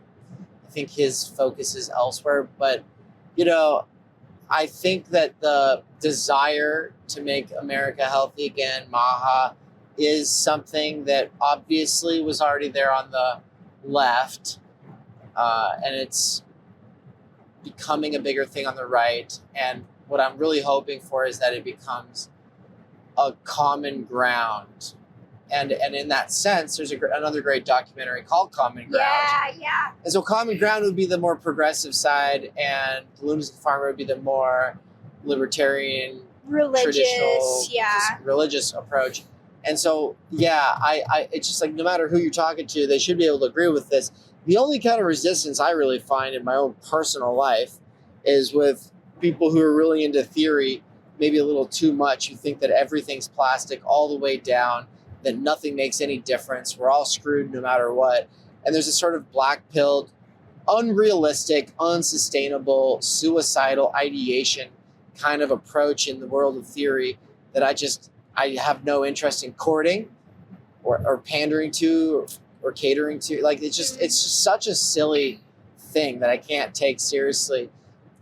think his focus is elsewhere. But, I think that the desire to make America healthy again, MAHA, is something that obviously was already there on the left, and it's becoming a bigger thing on the right. And what I'm really hoping for is that it becomes a common ground. And in that sense, there's another great documentary called Common Ground. Yeah. And so Common Ground would be the more progressive side, and the Lunatic Farmer would be the more libertarian, traditional, just religious approach. And so, I it's just like, no matter who you're talking to, they should be able to agree with this. The only kind of resistance I really find in my own personal life is with people who are really into theory, maybe a little too much, who think that everything's plastic all the way down, that nothing makes any difference. We're all screwed no matter what. And there's a sort of black-pilled, unrealistic, unsustainable, suicidal ideation kind of approach in the world of theory that I have no interest in courting or pandering to or catering to. Like, it's just such a silly thing that I can't take seriously.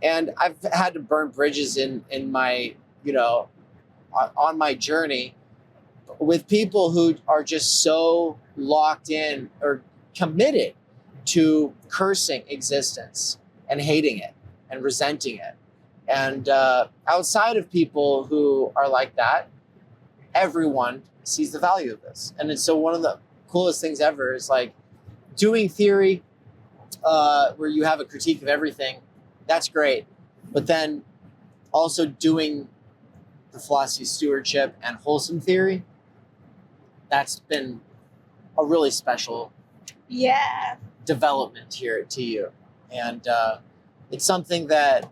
And I've had to burn bridges in my, on my journey with people who are just so locked in or committed to cursing existence and hating it and resenting it. And outside of people who are like that, everyone sees the value of this. And it's so one of the coolest things ever is like doing theory where you have a critique of everything. That's great. But then also doing the philosophy of stewardship and wholesome theory, that's been a really special development here to you. And it's something that,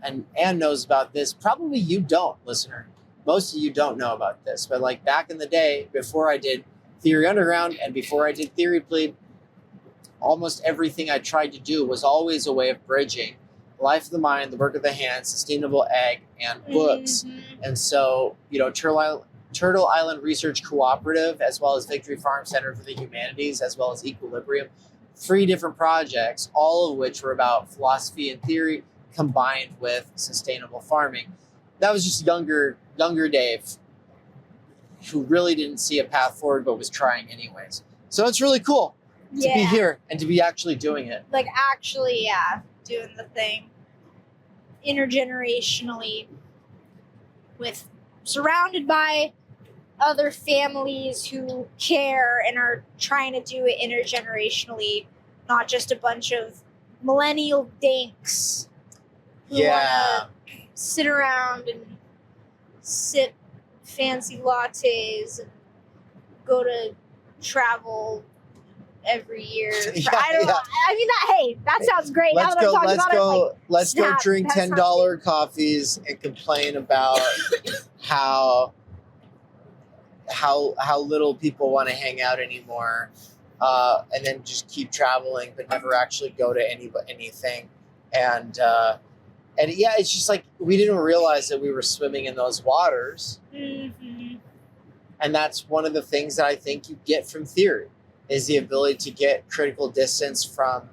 and Anne knows about this. Probably you don't, listener. Most of you don't know about this. But like back in the day, before I did Theory Underground and before I did Theory Plebe, almost everything I tried to do was always a way of bridging Life of the Mind, The Work of the Hand, Sustainable Egg, and books. And so, Turtle Island Research Cooperative, as well as Victory Farm Center for the Humanities, as well as Equilibrium, 3 different projects, all of which were about philosophy and theory combined with sustainable farming. That was just younger Dave, who really didn't see a path forward but was trying anyways. So it's really cool to be here and to be actually doing it. Like actually, doing the thing intergenerationally, with surrounded by other families who care and are trying to do it intergenerationally, not just a bunch of millennial dinks who wanna sit around and sip fancy lattes and go to travel every year. I mean, that sounds great. Now that I'm talking about it, let's go drink $10 coffees and complain about how little people want to hang out anymore, and then just keep traveling but never actually go to anything. And it's just like we didn't realize that we were swimming in those waters. Mm-hmm. And that's one of the things that I think you get from theory, is the ability to get critical distance from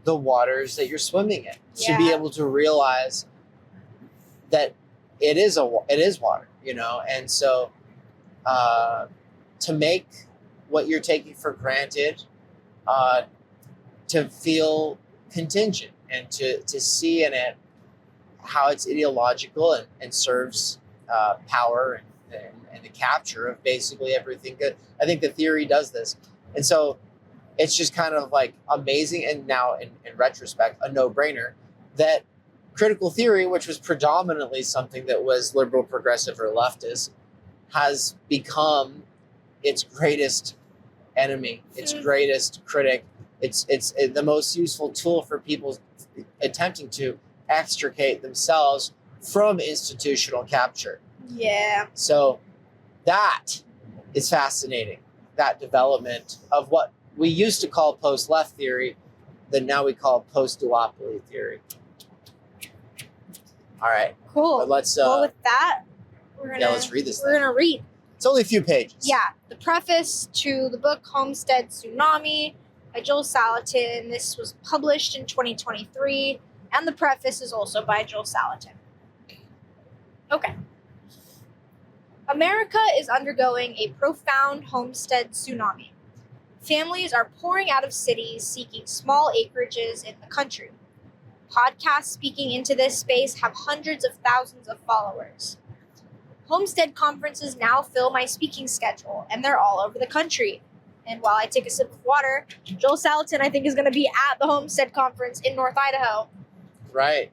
the waters that you're swimming in, to be able to realize that it is water, and so to make what you're taking for granted, to feel contingent and to see in it how it's ideological and serves power and the capture of basically everything good. I think the theory does this. And so it's just kind of like amazing. And now in retrospect, a no-brainer that critical theory, which was predominantly something that was liberal, progressive, or leftist, has become its greatest enemy, its greatest critic. It's the most useful tool for people attempting to extricate themselves from institutional capture. Yeah. So that is fascinating, that development of what we used to call post-left theory that now we call post-duopoly theory. All right. Cool. But let's with that, let's read this. We're going to read. It's only a few pages. Yeah. The preface to the book Homestead Tsunami by Joel Salatin. This was published in 2023, and the preface is also by Joel Salatin. Okay. America is undergoing a profound homestead tsunami. Families are pouring out of cities seeking small acreages in the country. Podcasts speaking into this space have hundreds of thousands of followers. Homestead conferences now fill my speaking schedule, and they're all over the country. And while I take a sip of water, Joel Salatin, I think, is going to be at the Homestead Conference in North Idaho. Right.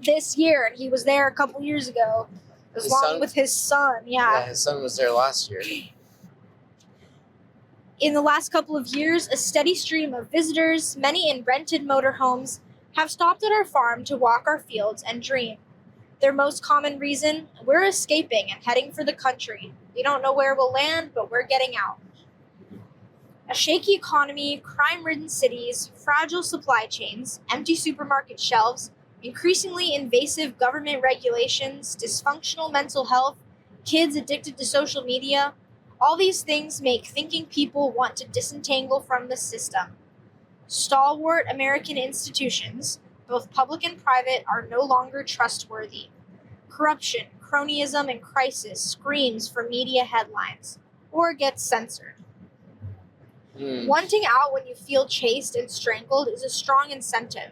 This year, and he was there a couple years ago, along with his son. Yeah, his son was there last year. In the last couple of years, a steady stream of visitors, many in rented motorhomes, have stopped at our farm to walk our fields and dream. Their most common reason? We're escaping and heading for the country. We don't know where we'll land, but we're getting out. A shaky economy, crime-ridden cities, fragile supply chains, empty supermarket shelves, increasingly invasive government regulations, dysfunctional mental health, kids addicted to social media, all these things make thinking people want to disentangle from the system. Stalwart American institutions, both public and private, are no longer trustworthy. Corruption, cronyism, and crisis screams for media headlines, or gets censored. Wanting out when you feel chased and strangled is a strong incentive.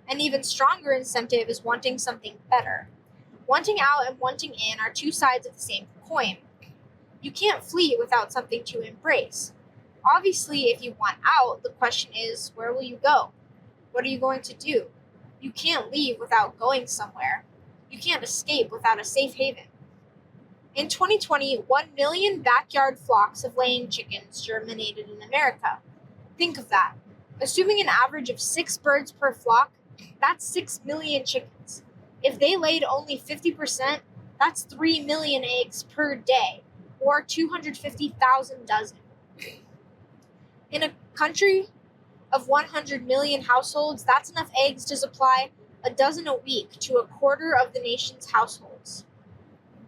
An even stronger incentive is wanting something better. Wanting out and wanting in are two sides of the same coin. You can't flee without something to embrace. Obviously, if you want out, the question is, where will you go? What are you going to do? You can't leave without going somewhere. You can't escape without a safe haven. In 2020, 1 million backyard flocks of laying chickens germinated in America. Think of that. Assuming an average of 6 birds per flock, that's 6 million chickens. If they laid only 50%, that's 3 million eggs per day, or 250,000 dozen. In a country of 100 million households, that's enough eggs to supply a dozen a week to a quarter of the nation's households.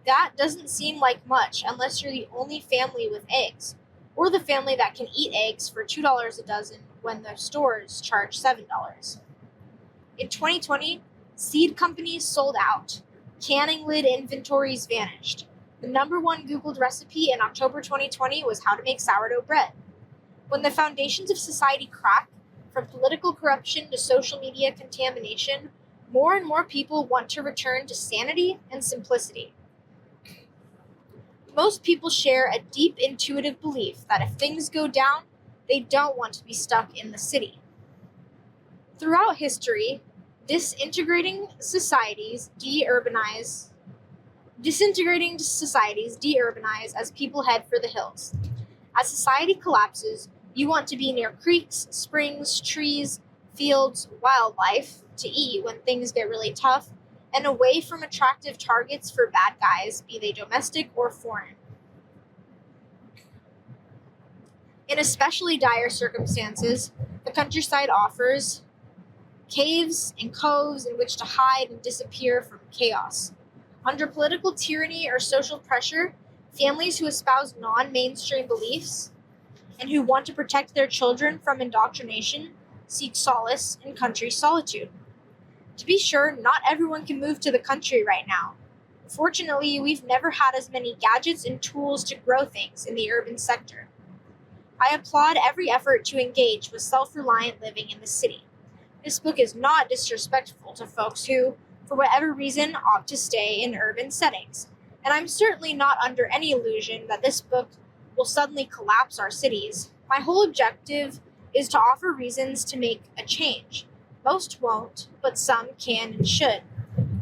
That doesn't seem like much unless you're the only family with eggs, or the family that can eat eggs for $2 a dozen when the stores charge $7. In 2020, seed companies sold out. Canning lid inventories vanished. The number one Googled recipe in October 2020 was how to make sourdough bread. When the foundations of society crack, from political corruption to social media contamination, more and more people want to return to sanity and simplicity. Most people share a deep intuitive belief that if things go down, they don't want to be stuck in the city. Throughout history, disintegrating societies de-urbanize as people head for the hills. As society collapses, you want to be near creeks, springs, trees, fields, wildlife to eat when things get really tough, and away from attractive targets for bad guys, be they domestic or foreign. In especially dire circumstances, the countryside offers caves and coves in which to hide and disappear from chaos. Under political tyranny or social pressure, families who espouse non-mainstream beliefs and who want to protect their children from indoctrination seek solace in country solitude. To be sure, not everyone can move to the country right now. Fortunately, we've never had as many gadgets and tools to grow things in the urban sector. I applaud every effort to engage with self-reliant living in the city. This book is not disrespectful to folks who, for whatever reason, opt to stay in urban settings. And I'm certainly not under any illusion that this book will suddenly collapse our cities. My whole objective is to offer reasons to make a change. Most won't, but some can and should.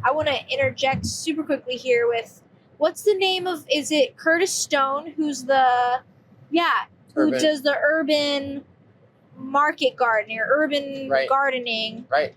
I want to interject super quickly here with, what's the name of, is it Curtis Stone, who does the urban market gardening or urban gardening. Right.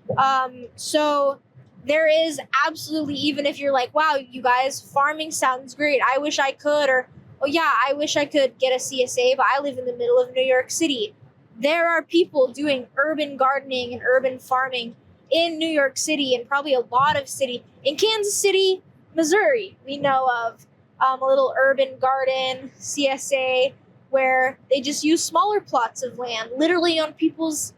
So there is absolutely, even if you're like, wow, you guys, farming sounds great, I wish I could, or, oh yeah, I wish I could get a CSA, but I live in the middle of New York City. There are people doing urban gardening and urban farming in New York City and probably a lot of city. In Kansas City, Missouri, we know of a little urban garden, CSA, where they just use smaller plots of land, literally on people's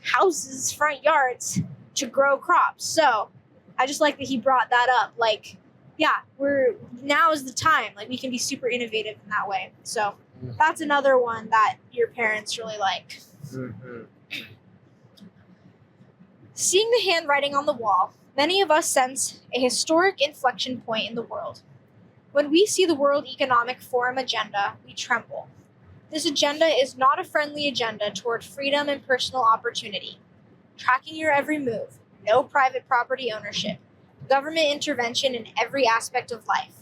houses' front yards, to grow crops. So I just like that he brought that up. Like, yeah, now is the time. Like, we can be super innovative in that way. So that's another one that your parents really like. Mm-hmm. Seeing the handwriting on the wall, many of us sense a historic inflection point in the world. When we see the World Economic Forum agenda, we tremble. This agenda is not a friendly agenda toward freedom and personal opportunity. Tracking your every move, no private property ownership, government intervention in every aspect of life,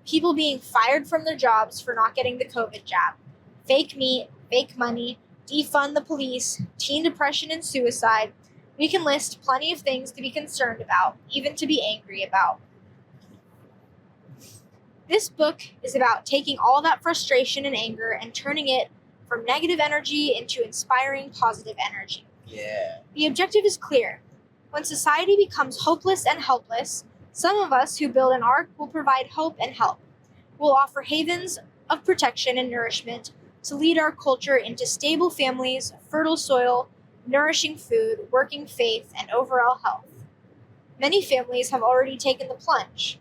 people being fired from their jobs for not getting the COVID jab, fake meat, fake money, defund the police, teen depression and suicide. We can list plenty of things to be concerned about, even to be angry about. This book is about taking all that frustration and anger and turning it from negative energy into inspiring positive energy. Yeah. The objective is clear. When society becomes hopeless and helpless, some of us who build an ark will provide hope and help. We'll offer havens of protection and nourishment to lead our culture into stable families, fertile soil, nourishing food, working faith, and overall health. Many families have already taken the plunge.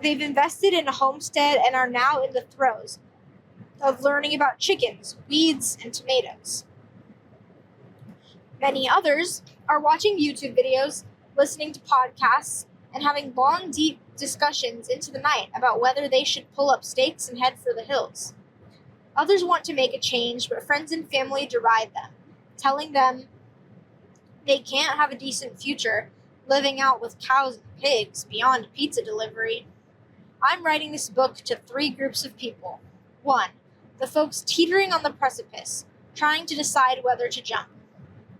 They've invested in a homestead and are now in the throes of learning about chickens, weeds, and tomatoes. Many others are watching YouTube videos, listening to podcasts, and having long, deep discussions into the night about whether they should pull up stakes and head for the hills. Others want to make a change, but friends and family deride them, telling them they can't have a decent future living out with cows and pigs beyond pizza delivery. I'm writing this book to 3 groups of people. 1, the folks teetering on the precipice, trying to decide whether to jump.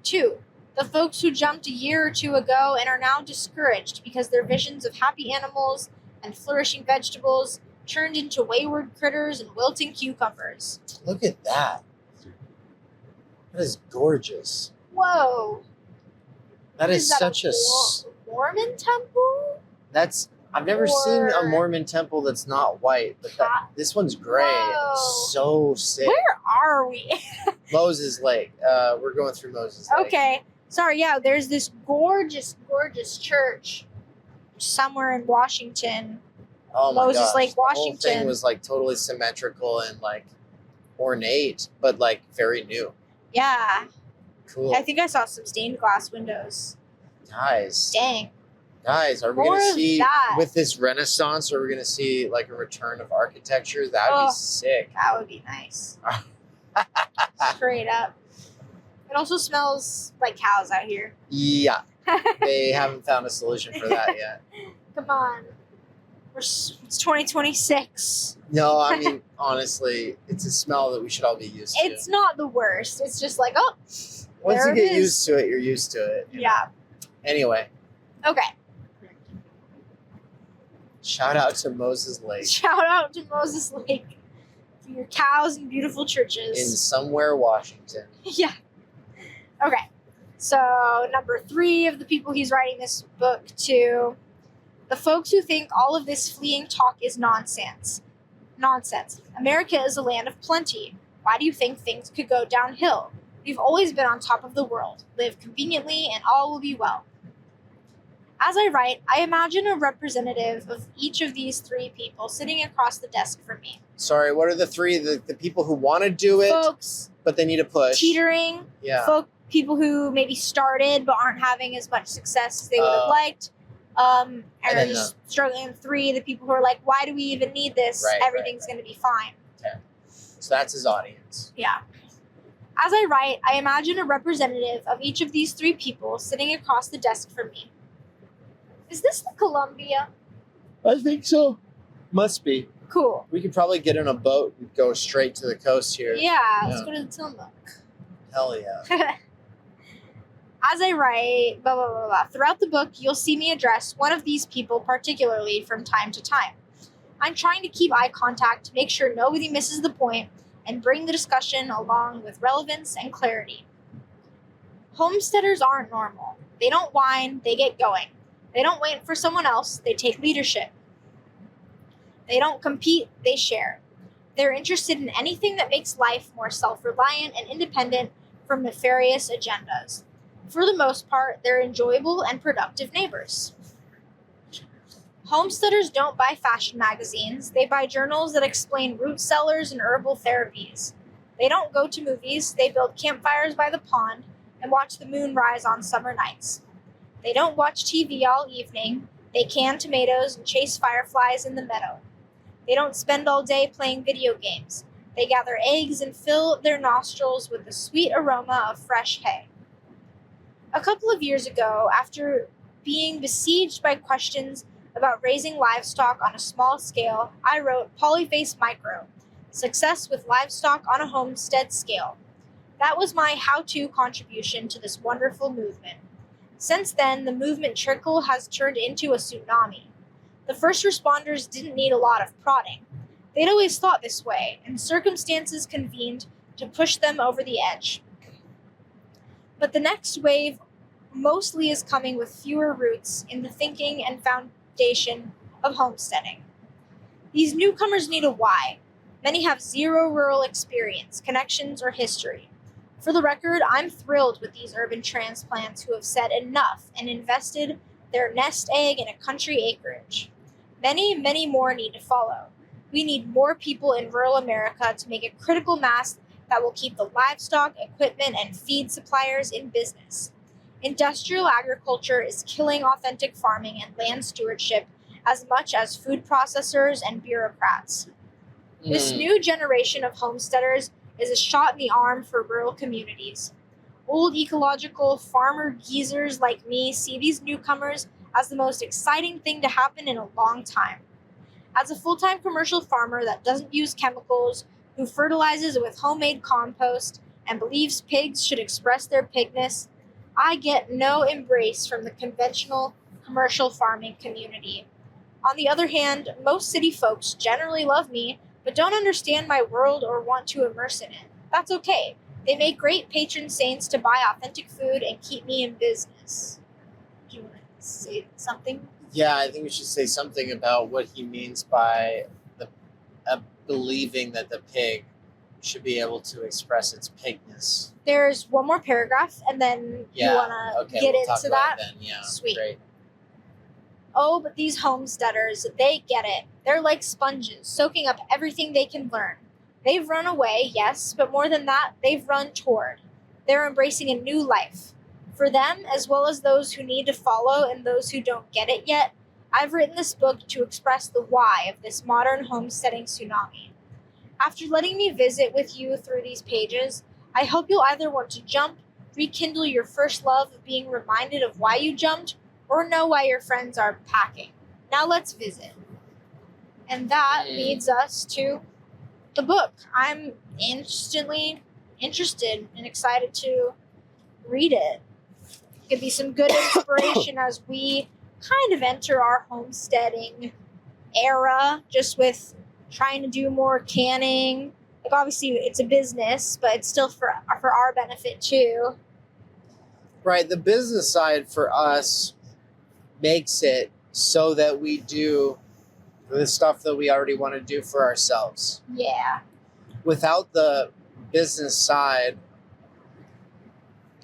2. The folks who jumped a year or two ago and are now discouraged because their visions of happy animals and flourishing vegetables turned into wayward critters and wilting cucumbers. Look at that. That is gorgeous. Whoa. That is that, such a... Mormon temple? I've never seen a Mormon temple that's not white, but this one's gray. Whoa. It's so sick. Where are we? Moses Lake. We're going through Moses Lake. Okay. Sorry, yeah, there's this gorgeous, gorgeous church somewhere in Washington. Oh my Moses gosh. Lake, The whole Washington. thing was like totally symmetrical and like ornate, but like very new. Yeah. Cool. I think I saw some stained glass windows. Guys, Dang. are we More going to of see, that. with this Renaissance, are we going to see like a return of architecture? That would Oh. be sick. That would be nice. Straight up. It also smells like cows out here. Yeah. They haven't found a solution for that yet. Come on. It's 2026. No, I mean, honestly, it's a smell that we should all be used to. It's not the worst. It's just like, oh, Once there you it get is. used to it, you're used to it. you know? Yeah. Anyway, Okay. shout out to Moses Lake Shout out to Moses Lake for your cows and beautiful in churches. somewhere, Washington. Yeah. Okay. So, number 3 of the people he's writing this book to, the folks who think all of this fleeing talk is nonsense. Nonsense. America is a land of plenty. Why do you think things could go downhill? We've always been on top of the world. Live conveniently and all will be well. As I write, I imagine a representative of each of these 3 people sitting across the desk from me. Sorry, what are the 3? The people who want to do it, Folks but they need a push. teetering, Yeah. people who maybe started but aren't having as much success as they would have liked, and are then just struggling. 3, the people who are like, why do we even need this? Right, Everything's going to be fine. So that's his audience. Yeah. As I write, I imagine a representative of each of these 3 people sitting across the desk from me. Is this the Columbia? I think so. Must be. Cool. We could probably get in a boat and go straight to the coast here. Yeah, let's Yeah. go to the Tillamook. Hell yeah. As I write, blah, blah, blah, blah, throughout the book, you'll see me address one of these people particularly from time to time. I'm trying to keep eye contact, make sure nobody misses the point, and bring the discussion along with relevance and clarity. Homesteaders aren't normal. They don't whine, they get going. They don't wait for someone else, they take leadership. They don't compete, they share. They're interested in anything that makes life more self-reliant and independent from nefarious agendas. For the most part, they're enjoyable and productive neighbors. Homesteaders don't buy fashion magazines. They buy journals that explain root cellars and herbal therapies. They don't go to movies. They build campfires by the pond and watch the moon rise on summer nights. They don't watch TV all evening. They can tomatoes and chase fireflies in the meadow. They don't spend all day playing video games. They gather eggs and fill their nostrils with the sweet aroma of fresh hay. A couple of years ago, after being besieged by questions about raising livestock on a small scale, I wrote Polyface Micro, Success with Livestock on a Homestead Scale. That was my how-to contribution to this wonderful movement. Since then, the movement trickle has turned into a tsunami. The first responders didn't need a lot of prodding. They'd always thought this way, and circumstances convened to push them over the edge. But the next wave mostly is coming with fewer roots in the thinking and foundation of homesteading. These newcomers need a why. Many have zero rural experience, connections, or history. For the record, I'm thrilled with these urban transplants who have said enough and invested their nest egg in a country acreage. Many, many more need to follow. We need more people in rural America to make a critical mass that will keep the livestock, equipment, and feed suppliers in business. Industrial agriculture is killing authentic farming and land stewardship as much as food processors and bureaucrats. This new generation of homesteaders is a shot in the arm for rural communities. Old ecological farmer geezers like me see these newcomers as the most exciting thing to happen in a long time. As a full-time commercial farmer that doesn't use chemicals, who fertilizes with homemade compost, and believes pigs should express their pigness, I get no embrace from the conventional commercial farming community. On the other hand, most city folks generally love me, but don't understand my world or want to immerse in it. That's okay. They make great patron saints to buy authentic food and keep me in business. Do you want to say something? Yeah, I think we should say something about what he means by the believing that the pig should be able to express its pigness. There's one more paragraph, and then you want to get into that? Then. Yeah, sweet. Great. Oh, but these homesteaders, they get it. They're like sponges, soaking up everything they can learn. They've run away, yes, but more than that, they've run toward. They're embracing a new life. For them, as well as those who need to follow and those who don't get it yet, I've written this book to express the why of this modern homesteading tsunami. After letting me visit with you through these pages, I hope you'll either want to jump, rekindle your first love of being reminded of why you jumped, or know why your friends are packing. Now let's visit. And that leads us to the book. I'm instantly interested and excited to read it. Could be some good inspiration as we kind of enter our homesteading era, just with trying to do more canning. Like, obviously it's a business, but it's still for our benefit too. Right, the business side for us makes it so that we do the stuff that we already want to do for ourselves. Yeah. Without the business side,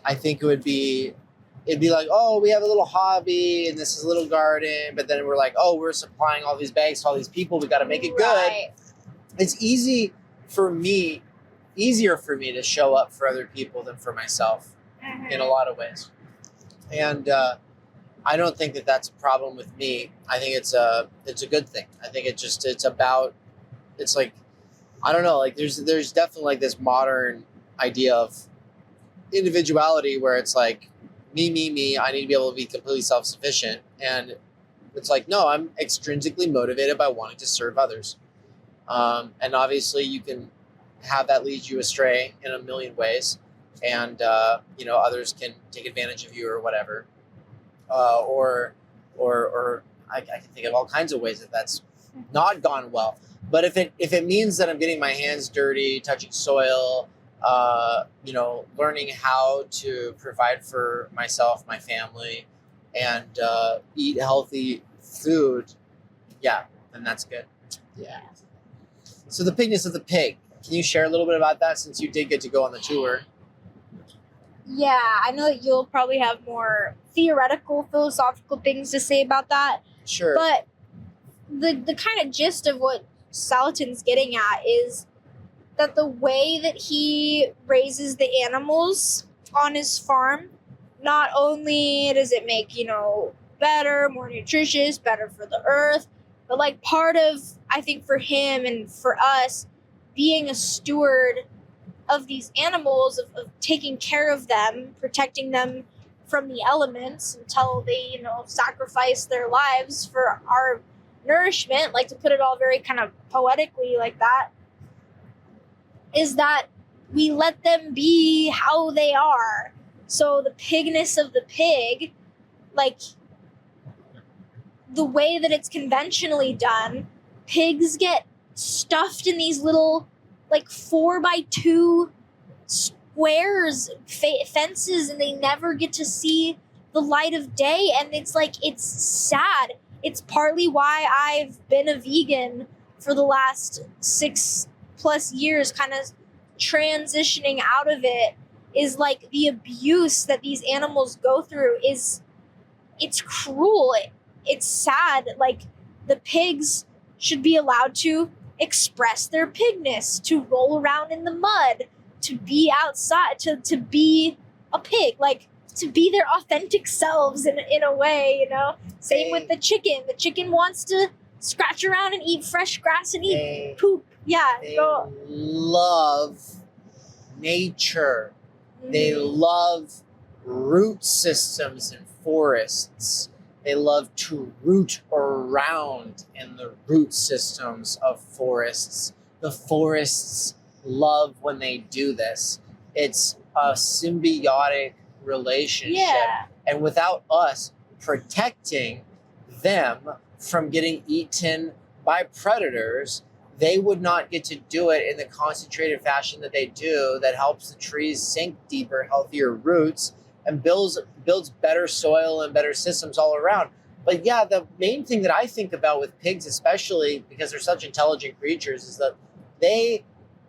I think it'd be like, oh, we have a little hobby and this is a little garden, but then we're like, oh, we're supplying all these bags to all these people, we got to make it right. good. It's easier for me to show up for other people than for myself in a lot of ways. And I don't think that that's a problem with me. I think it's a good thing. I think it's like, I don't know, like there's definitely like this modern idea of individuality where it's like me, I need to be able to be completely self-sufficient. And it's like, no, I'm extrinsically motivated by wanting to serve others. And obviously you can have that lead you astray in a million ways. And, others can take advantage of you or whatever. Or I can think of all kinds of ways that that's not gone well. But if it means that I'm getting my hands dirty, touching soil, learning how to provide for myself, my family, and eat healthy food, yeah, then that's good. Yeah. So the pigness of the pig. Can you share a little bit about that since you did get to go on the tour? Yeah, I know that you'll probably have more theoretical, philosophical things to say about that. Sure. But the kind of gist of what Salatin's getting at is that the way that he raises the animals on his farm, not only does it make, better, more nutritious, better for the earth, but like part of, I think for him and for us, being a steward of these animals, of taking care of them, protecting them from the elements until they, sacrifice their lives for our nourishment, like to put it all very kind of poetically like that, is that we let them be how they are. So the pigness of the pig, like the way that it's conventionally done, pigs get stuffed in these little like 4x2 squares, fences, and they never get to see the light of day. And it's like, it's sad. It's partly why I've been a vegan for the last 6+ years, kind of transitioning out of it, is like the abuse that these animals go through it's cruel. It's sad. Like, the pigs should be allowed to express their pigness, to roll around in the mud, to be outside, to be a pig, like to be their authentic selves in a way, Same with the chicken. The chicken wants to scratch around and eat fresh grass and eat poop. Yeah. They love nature. Mm-hmm. They love root systems in forests. They love to root around in the root systems of forests. The forests love when they do this. It's a symbiotic relationship. Yeah. And without us protecting them from getting eaten by predators, they would not get to do it in the concentrated fashion that they do, that helps the trees sink deeper, healthier roots, and builds better soil and better systems all around. But yeah, the main thing that I think about with pigs, especially because they're such intelligent creatures, is that they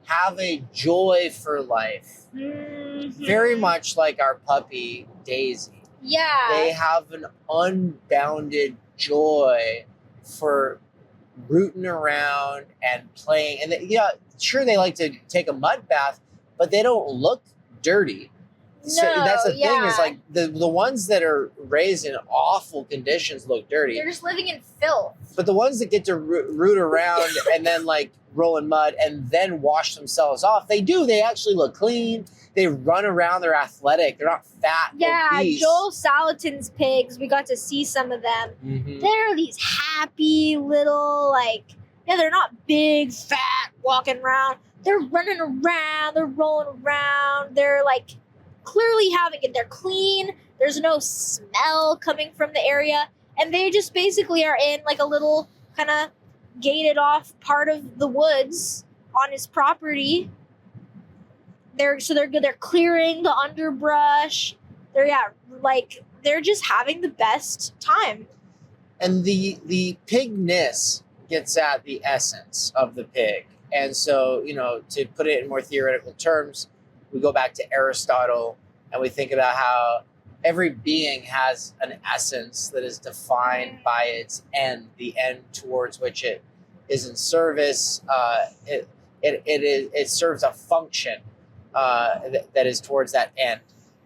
have a joy for life. Very much like our puppy, Daisy. Yeah. They have an unbounded joy for rooting around and playing. And sure, they like to take a mud bath, but they don't look dirty. So that's the thing, is like the ones that are raised in awful conditions look dirty. They're just living in filth. But the ones that get to root around and then like roll in mud and then wash themselves off, they actually look clean. They run around, they're athletic, they're not fat. Yeah, obese. Joel Salatin's pigs, we got to see some of them. Mm-hmm. They're these happy little, they're not big, fat, walking around. They're running around, they're rolling around, they're clearly having it. They're clean, there's no smell coming from the area, and they just basically are in a little kind of gated off part of the woods on his property. They're good. They're clearing the underbrush. They're just having the best time. And the pigness gets at the essence of the pig. And so, to put it in more theoretical terms, we go back to Aristotle and we think about how every being has an essence that is defined by its end, the end towards which it is in service. It serves a function that is towards that end.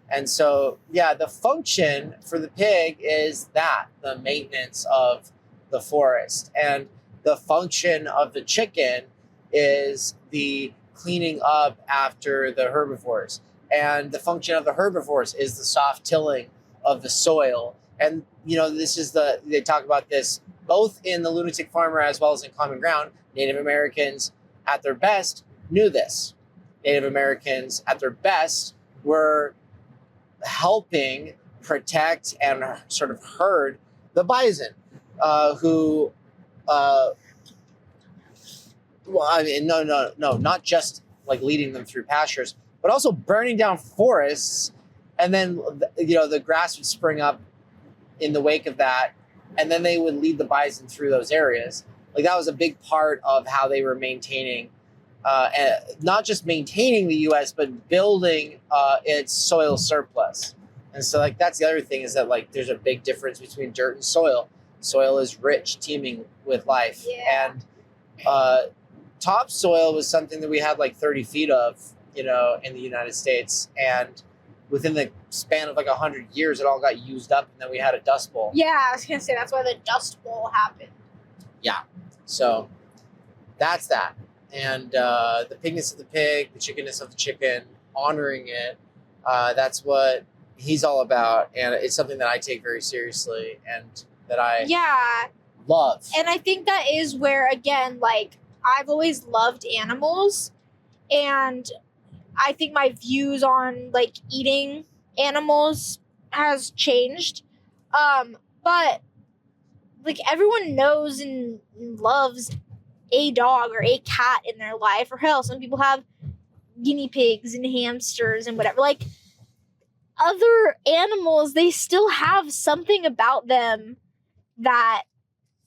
And so, the function for the pig is the maintenance of the forest. And the function of the chicken is the cleaning up after the herbivores. And the function of the herbivores is the soft tilling of the soil. And, they talk about this both in The Lunatic Farmer as well as in Common Ground. Native Americans at their best knew this. Native Americans at their best were helping protect and sort of herd the bison, not just leading them through pastures, but also burning down forests. And then, the grass would spring up in the wake of that, and then they would lead the bison through those areas. That was a big part of how they were maintaining, not just maintaining the U.S., but building its soil surplus. And so, that's the other thing, is that, there's a big difference between dirt and soil. Soil is rich, teeming with life. Yeah. And topsoil was something that we had 30 feet of, in the United States. And within the span of 100 years, it all got used up, and then we had a dust bowl. Yeah, I was going to say, that's why the dust bowl happened. Yeah. So that's that. And the pigness of the pig, the chickenness of the chicken, honoring it, that's what he's all about. And it's something that I take very seriously and that I love. And I think that is where, again, I've always loved animals. And I think my views on, eating animals has changed. But, everyone knows and loves a dog or a cat in their life, or hell, some people have guinea pigs and hamsters and whatever. Other animals, they still have something about them that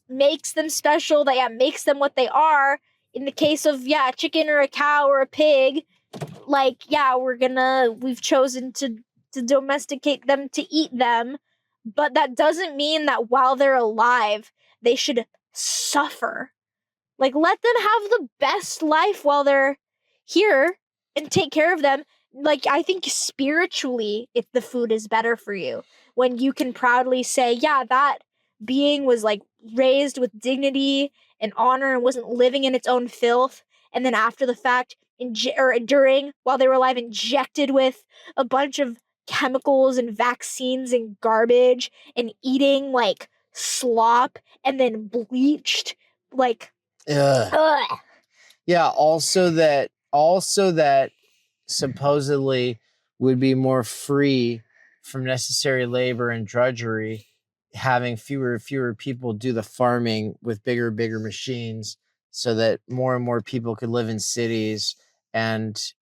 makes them special, that makes them what they are. In the case of a chicken or a cow or a pig, we've chosen to domesticate them, to eat them, but that doesn't mean that while they're alive they should suffer. Let them have the best life while they're here and take care of them. I think spiritually, if the food is better for you, when you can proudly say, that being was raised with dignity and honor and wasn't living in its own filth, and then after the fact, during, while they were alive, injected with a bunch of chemicals and vaccines and garbage and eating slop and then bleached Ugh. Yeah, also that supposedly would be more free from necessary labor and drudgery, having fewer and fewer people do the farming with bigger and bigger machines so that more and more people could live in cities and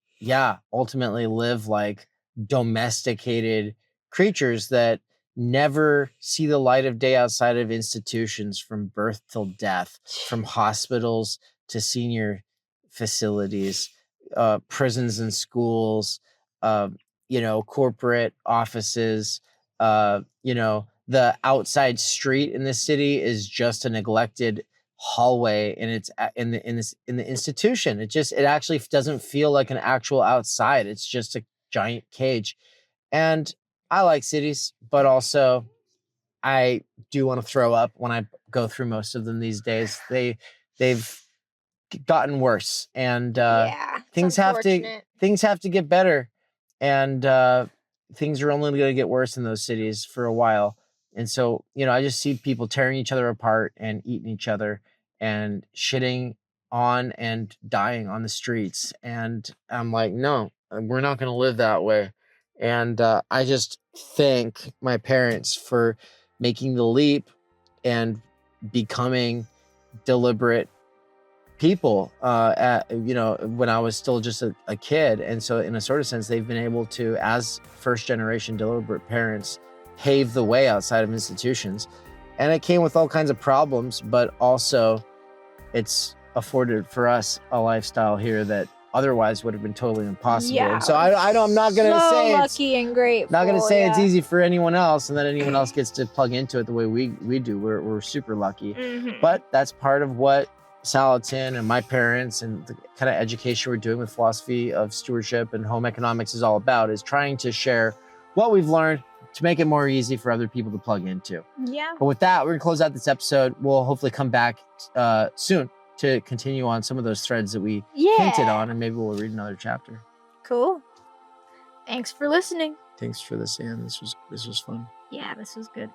ultimately live like domesticated creatures that never see the light of day outside of institutions from birth till death, from hospitals to senior facilities, prisons and schools, corporate offices, the outside street in the city is just a neglected hallway, and it's in the institution. It actually doesn't feel like an actual outside. It's just a giant cage. And I like cities, but also I do want to throw up when I go through most of them these days. They've gotten worse, and things have to get better, and things are only going to get worse in those cities for a while. And so, I just see people tearing each other apart and eating each other and shitting on and dying on the streets. And I'm like, no, we're not going to live that way. And I just thank my parents for making the leap and becoming deliberate people when I was still just a kid. And so in a sort of sense, they've been able to, as first generation deliberate parents, pave the way outside of institutions. And it came with all kinds of problems, but also it's afforded for us a lifestyle here that otherwise would have been totally impossible. Yeah, and so I'm not going to say lucky and grateful. Not going to say it's easy for anyone else, and that anyone else gets to plug into it the way we do. We're super lucky, but that's part of what Salatin and my parents and the kind of education we're doing with philosophy of stewardship and home economics is all about, is trying to share what we've learned to make it more easy for other people to plug into. Yeah. But with that, we're gonna close out this episode. We'll hopefully come back soon to continue on some of those threads that we hinted on, and maybe we'll read another chapter. Cool. Thanks for listening. Thanks for this, Anne. This was fun. Yeah, this was good.